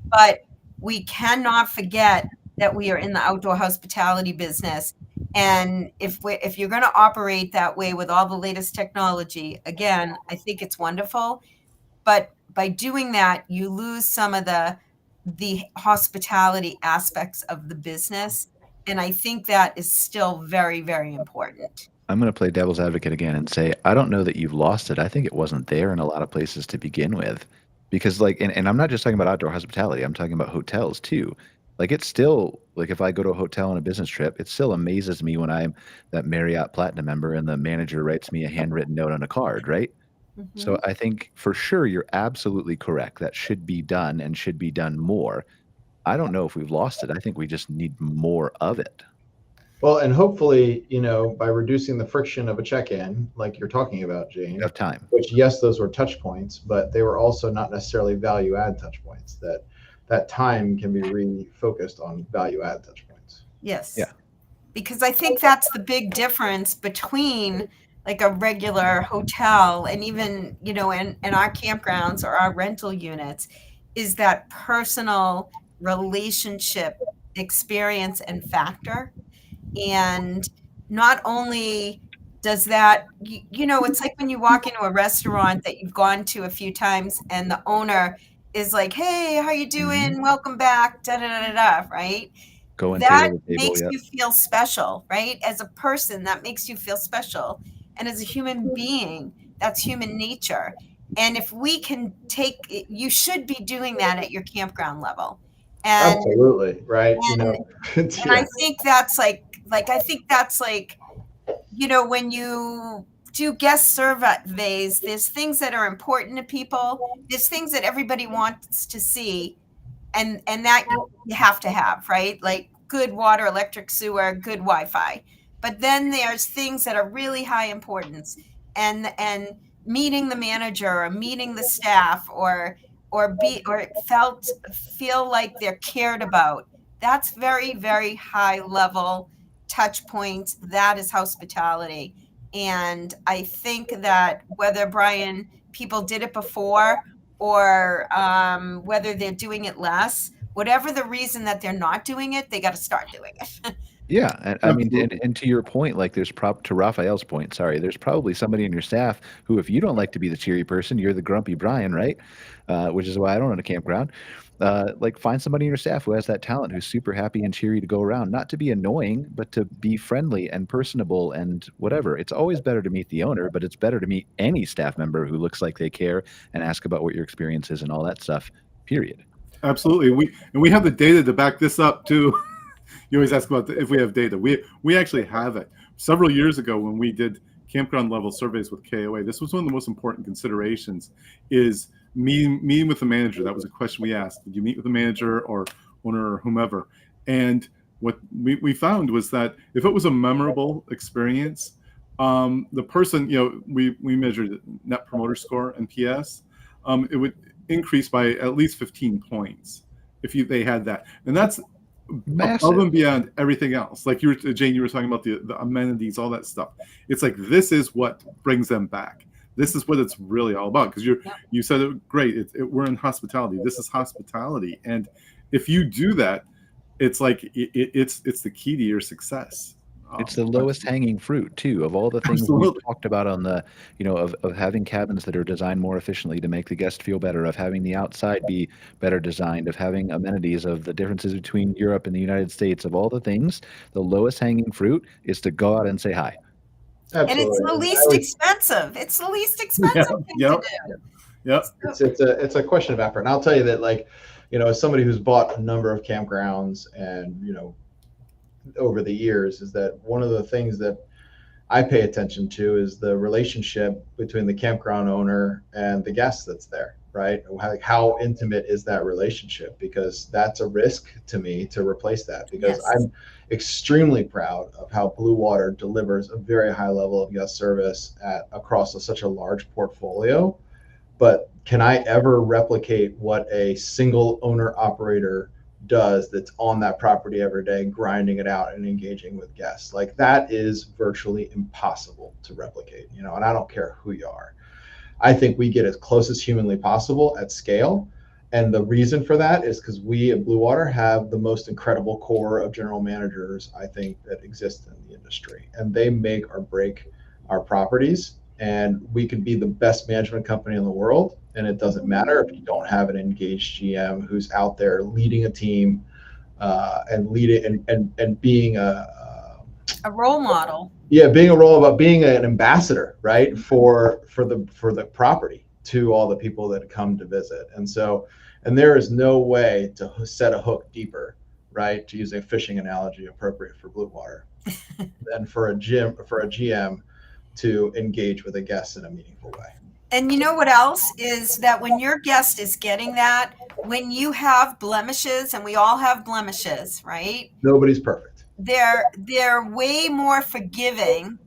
But we cannot forget that we are in the outdoor hospitality business. And if you're going to operate that way with all the latest technology, again, I think it's wonderful. But by doing that, you lose some of the hospitality aspects of the business. And I think that is still very, very important. I'm going to play devil's advocate again and say, I don't know that you've lost it. I think it wasn't there in a lot of places to begin with. Because, like, and I'm not just talking about outdoor hospitality, I'm talking about hotels too. Like, it's still, like, if I go to a hotel on a business trip, it still amazes me when I'm that Marriott Platinum member and the manager writes me a handwritten note on a card, right? So Mhm. I think for sure you're absolutely correct. That should be done and should be done more. I don't know if we've lost it. I think we just need more of it. Well, and hopefully, by reducing the friction of a check-in, like you're talking about, Jayne, Of time. which yes, those were touch points, but they were also not necessarily value add touch points. That time can be refocused on value add touch points. Yes. Yeah. Because I think that's the big difference between like a regular hotel and even, in our campgrounds or our rental units, is that personal relationship experience and factor. And not only does that, it's like when you walk into a restaurant that you've gone to a few times and the owner is like, hey, how you doing? Welcome back, da da da da da, right? Going That to the table, makes yeah. you feel special, right? As a person, that makes you feel special. And as a human being, that's human nature. And if we can you should be doing that at your campground level. And Absolutely, right? and and I Yeah. think that's I think that's when you do guest surveys, there's things that are important to people. There's things that everybody wants to see, and that you have to have, right? Like good water, electric, sewer, good Wi-Fi. But then there's things that are really high importance, and meeting the manager or meeting the staff feel like they're cared about. That's very, very high level touch points. That is hospitality. And I think that whether, Brian, people did it before or whether they're doing it less, whatever the reason that they're not doing it, they got to start doing it. Yeah, and I mean, Absolutely. and to your point, like to Raphael's point, sorry, there's probably somebody in your staff who, if you don't like to be the cheery person, you're the grumpy Brian, right? Which is why I don't run a campground. Like, find somebody in your staff who has that talent, who's super happy and cheery to go around, not to be annoying, but to be friendly and personable and whatever. It's always better to meet the owner, but it's better to meet any staff member who looks like they care and ask about what your experience is and all that stuff, period. Absolutely. We have the data to back this up too. You always ask about if we have data. We actually have it. Several years ago, when we did campground level surveys with KOA, this was one of the most important considerations: is meeting with the manager. That was a question we asked. Did you meet with the manager or owner or whomever? And what we found was that if it was a memorable experience, the person, we measured net promoter score, NPS, it would increase by at least 15 points if they had that. And that's Massive. above and beyond everything else. Like Jayne, you were talking about the amenities, all that stuff. It's like, this is what brings them back. This is what it's really all about. Because you said it great. We're in hospitality. This is hospitality, and if you do that, it's like it's the key to your success. It's the lowest hanging fruit too, of all the things Absolutely. we've talked about on the, of having cabins that are designed more efficiently to make the guest feel better, of having the outside be better designed, of having amenities, of the differences between Europe and the United States, of all the things, the lowest hanging fruit is to go out and say hi. And it's Absolutely. the least expensive. It's the least expensive thing Yep. to do. Yep. It's a question of effort. And I'll tell you that, like, as somebody who's bought a number of campgrounds and, over the years, is that one of the things that I pay attention to is the relationship between the campground owner and the guest that's there, right? How intimate is that relationship? Because that's a risk to me to replace that, because Yes. I'm extremely proud of how Blue Water delivers a very high level of guest service across such a large portfolio. But can I ever replicate what a single owner operator does that's on that property every day, grinding it out and engaging with guests? Like, that is virtually impossible to replicate, and I don't care who you are. I think we get as close as humanly possible at scale. And the reason for that is because we at Blue Water have the most incredible core of general managers, I think, that exist in the industry. And they make or break our properties. And we could be the best management company in the world. And it doesn't matter if you don't have an engaged GM who's out there leading a team and leading and being A role model. being a role about being an ambassador, right, for the property to all the people that come to visit. And there is no way to set a hook deeper, right, to use a fishing analogy appropriate for Blue Water, than for a GM to engage with a guest in a meaningful way. And you know what else is that when your guest is getting that, when you have blemishes, and we all have blemishes, right? Nobody's perfect. They're way more forgiving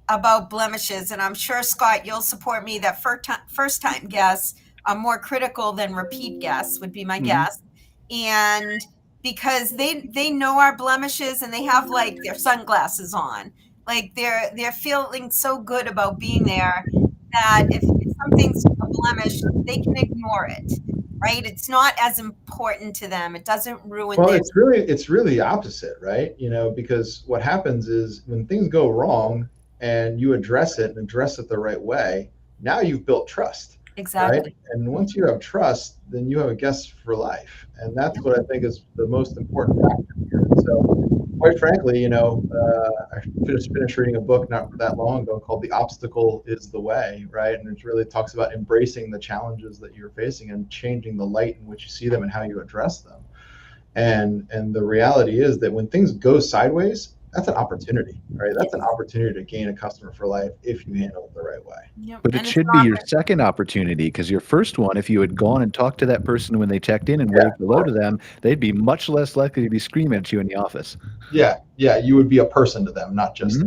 about blemishes. And I'm sure, Scott, you'll support me that first time guests are more critical than repeat guests, would be my guess. And because they know our blemishes and they have like their sunglasses on, like they're feeling so good about being there that if something's a blemish, they can ignore it, right? It's not as important to them. It doesn't ruin Well, their. it's really the opposite, right? Because what happens is when things go wrong and you address it the right way, now you've built trust. Exactly. Right? And once you have trust, then you have a guest for life. And that's what I think is the most important factor here. So quite frankly, I finished reading a book not that long ago called The Obstacle is the Way, right? And it really talks about embracing the challenges that you're facing and changing the light in which you see them and how you address them. And the reality is that when things go sideways, that's an opportunity, right? That's an opportunity to gain a customer for life if you handle it the right way. Yep. But it should be your second opportunity, because your first one, if you had gone and talked to that person when they checked in and waved hello to them, they'd be much less likely to be screaming at you in the office. Yeah, you would be a person to them, not just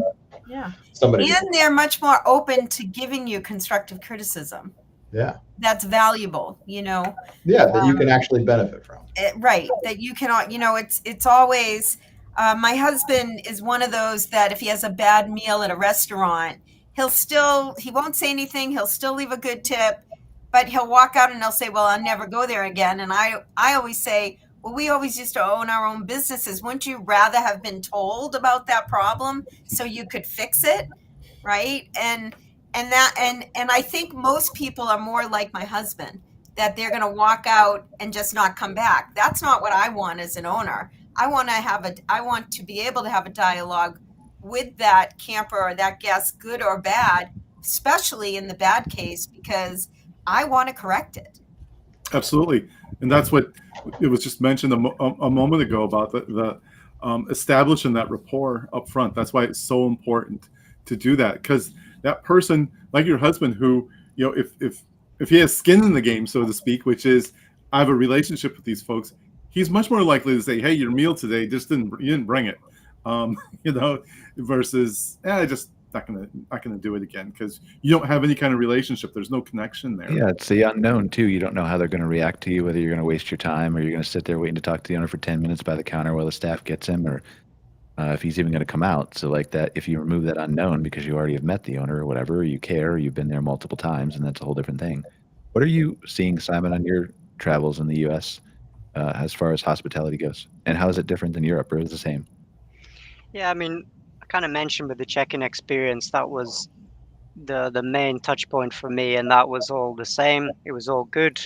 somebody. And they're much more open to giving you constructive criticism. Yeah. That's valuable, Yeah, that you can actually benefit from. Right. That you can, it's always, my husband is one of those that if he has a bad meal at a restaurant, he won't say anything. He'll still leave a good tip, but he'll walk out and he'll say, well, I'll never go there again. And I always say, well, we always used to own our own businesses. Wouldn't you rather have been told about that problem so you could fix it? Right. And I think most people are more like my husband, that they're going to walk out and just not come back. That's not what I want as an owner. I want to be able to have a dialogue with that camper or that guest, good or bad, especially in the bad case, because I want to correct it. Absolutely. And that's what it was just mentioned a moment ago about the establishing that rapport up front. That's why it's so important to do that, because that person, like your husband, who, if he has skin in the game, so to speak, which is I have a relationship with these folks, he's much more likely to say, hey, your meal today you didn't bring it, versus I just not gonna do it again, because you don't have any kind of relationship. There's no connection there. Yeah, it's the unknown too. You don't know how they're going to react to you, whether you're going to waste your time or you're going to sit there waiting to talk to the owner for 10 minutes by the counter while the staff gets him, or if he's even going to come out. So like that, if you remove that unknown because you already have met the owner or whatever, or you care, or you've been there multiple times, and that's a whole different thing. What are you seeing, Simon, on your travels in the U.S. As far as hospitality goes? And how is it different than Europe, or is it the same? Yeah, I mean, I kind of mentioned with the check-in experience, that was the main touch point for me, and that was all the same. It was all good,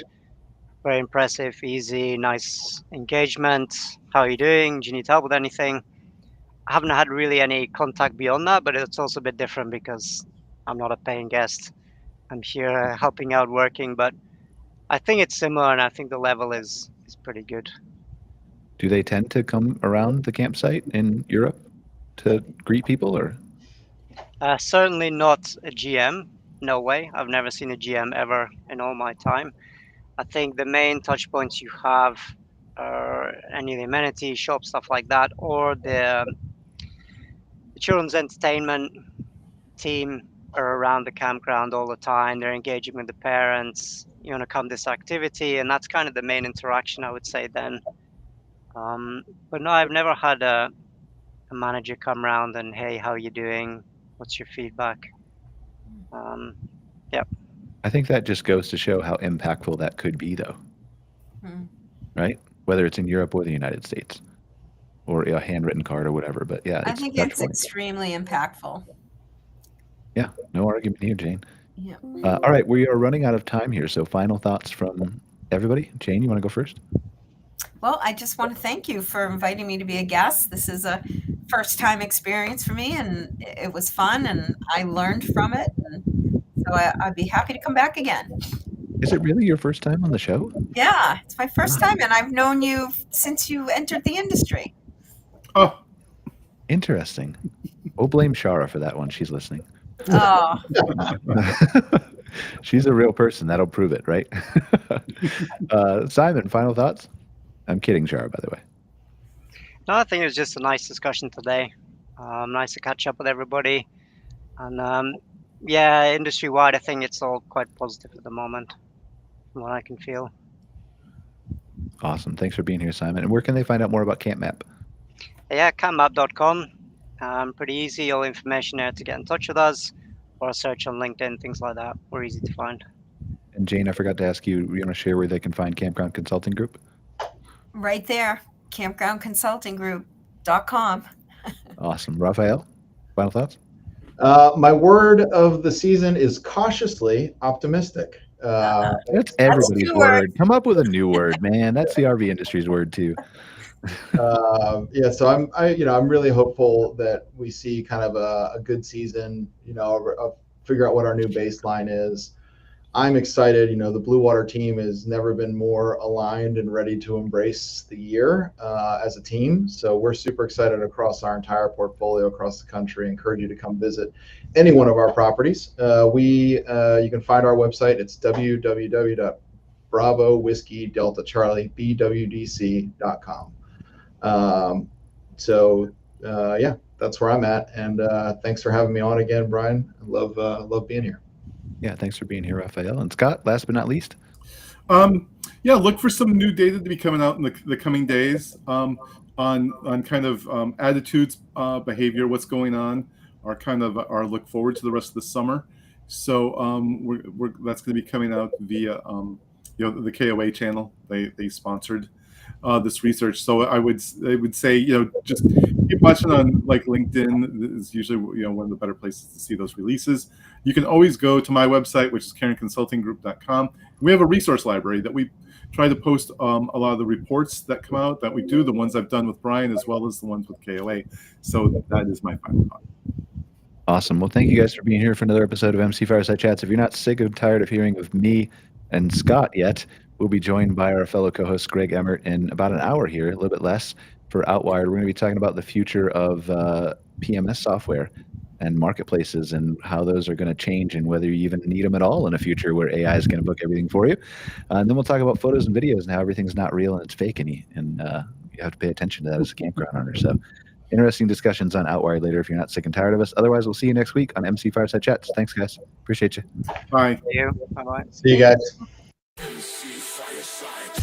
very impressive, easy, nice engagement. How are you doing? Do you need help with anything? I haven't had really any contact beyond that, but it's also a bit different because I'm not a paying guest. I'm here helping out, working, but I think it's similar, and I think the level is pretty good. Do they tend to come around the campsite in Europe to greet people, or? Certainly not a GM. No way. I've never seen a GM ever in all my time. I think the main touch points you have are any of the amenity shop, stuff like that, or the children's entertainment team are around the campground all the time. They're engaging with the parents. You want to come this activity, and that's kind of the main interaction, I would say, then. But no, I've never had a manager come around and, hey, how are you doing? What's your feedback? Yeah. I think that just goes to show how impactful that could be, though. Hmm. Right? Whether it's in Europe or the United States, or a handwritten card or whatever. But yeah, I it's think touch it's points. extremely impactful. Yeah, no argument here, Jayne. Yeah. All right, we are running out of time here. So final thoughts from everybody. Jayne, you want to go first? Well, I just want to thank you for inviting me to be a guest. This is a first time experience for me, and it was fun, and I learned from it. And so I'd be happy to come back again. Is it really your first time on the show? Yeah, it's my first time, and I've known you since you entered the industry. Oh, Interesting. We'll blame Shara for that one. She's listening. Oh, She's a real person. That'll prove it, right? Simon, final thoughts? I'm kidding, Shara, by the way. No, I think it was just a nice discussion today. Nice to catch up with everybody. And yeah, industry-wide, I think it's all quite positive at the moment, from what I can feel. Awesome. Thanks for being here, Simon. And where can they find out more about Camp Map? Yeah, campmap.com. Pretty easy, all information there to get in touch with us, or search on LinkedIn, things like that. We're easy to find. And Jayne, I forgot to ask you, you want to share where they can find Campground Consulting Group? right there, campgroundconsultinggroup.com. Awesome. Rafael, final thoughts? My word of the season is cautiously optimistic. That's everybody's two word. words. Come up with a new word, man. That's the RV industry's word too. Yeah, so I'm really hopeful that we see kind of a good season. Figure out what our new baseline is. I'm excited. The Blue Water team has never been more aligned and ready to embrace the year as a team. So we're super excited across our entire portfolio across the country. I encourage you to come visit any one of our properties. You can find our website. It's www.bravo whiskey delta charlie bwdc.com. Yeah, that's where I'm at. And thanks for having me on again, Brian. I love being here. Yeah, thanks for being here, Rafael. And Scott, last but not least. Yeah, look for some new data to be coming out in the coming days on kind of attitudes, behavior, what's going on, our look forward to the rest of the summer. So that's going to be coming out via the KOA channel. They sponsored this research. So I would say just keep watching on like LinkedIn is usually one of the better places to see those releases. You can always go to my website, which is caringconsultinggroup.com. We have a resource library that we try to post a lot of the reports that come out that we do, the ones I've done with Brian as well as the ones with KOA. So that is my final thought. Awesome. Well, thank you guys for being here for another episode of MC Fireside Chats. If you're not sick and tired of hearing of me and Scott yet, we'll be joined by our fellow co-host Greg Emmert in about an hour here, a little bit less, for Outwired. We're going to be talking about the future of PMS software and marketplaces and how those are going to change and whether you even need them at all in a future where AI is going to book everything for you. And then we'll talk about photos and videos and how everything's not real and it's fake, and you have to pay attention to that as a campground owner. So interesting discussions on Outwired later if you're not sick and tired of us. Otherwise, we'll see you next week on MC Fireside Chats. Thanks, guys. Appreciate you. Bye. See you. Bye-bye. See you guys. MC Fireside.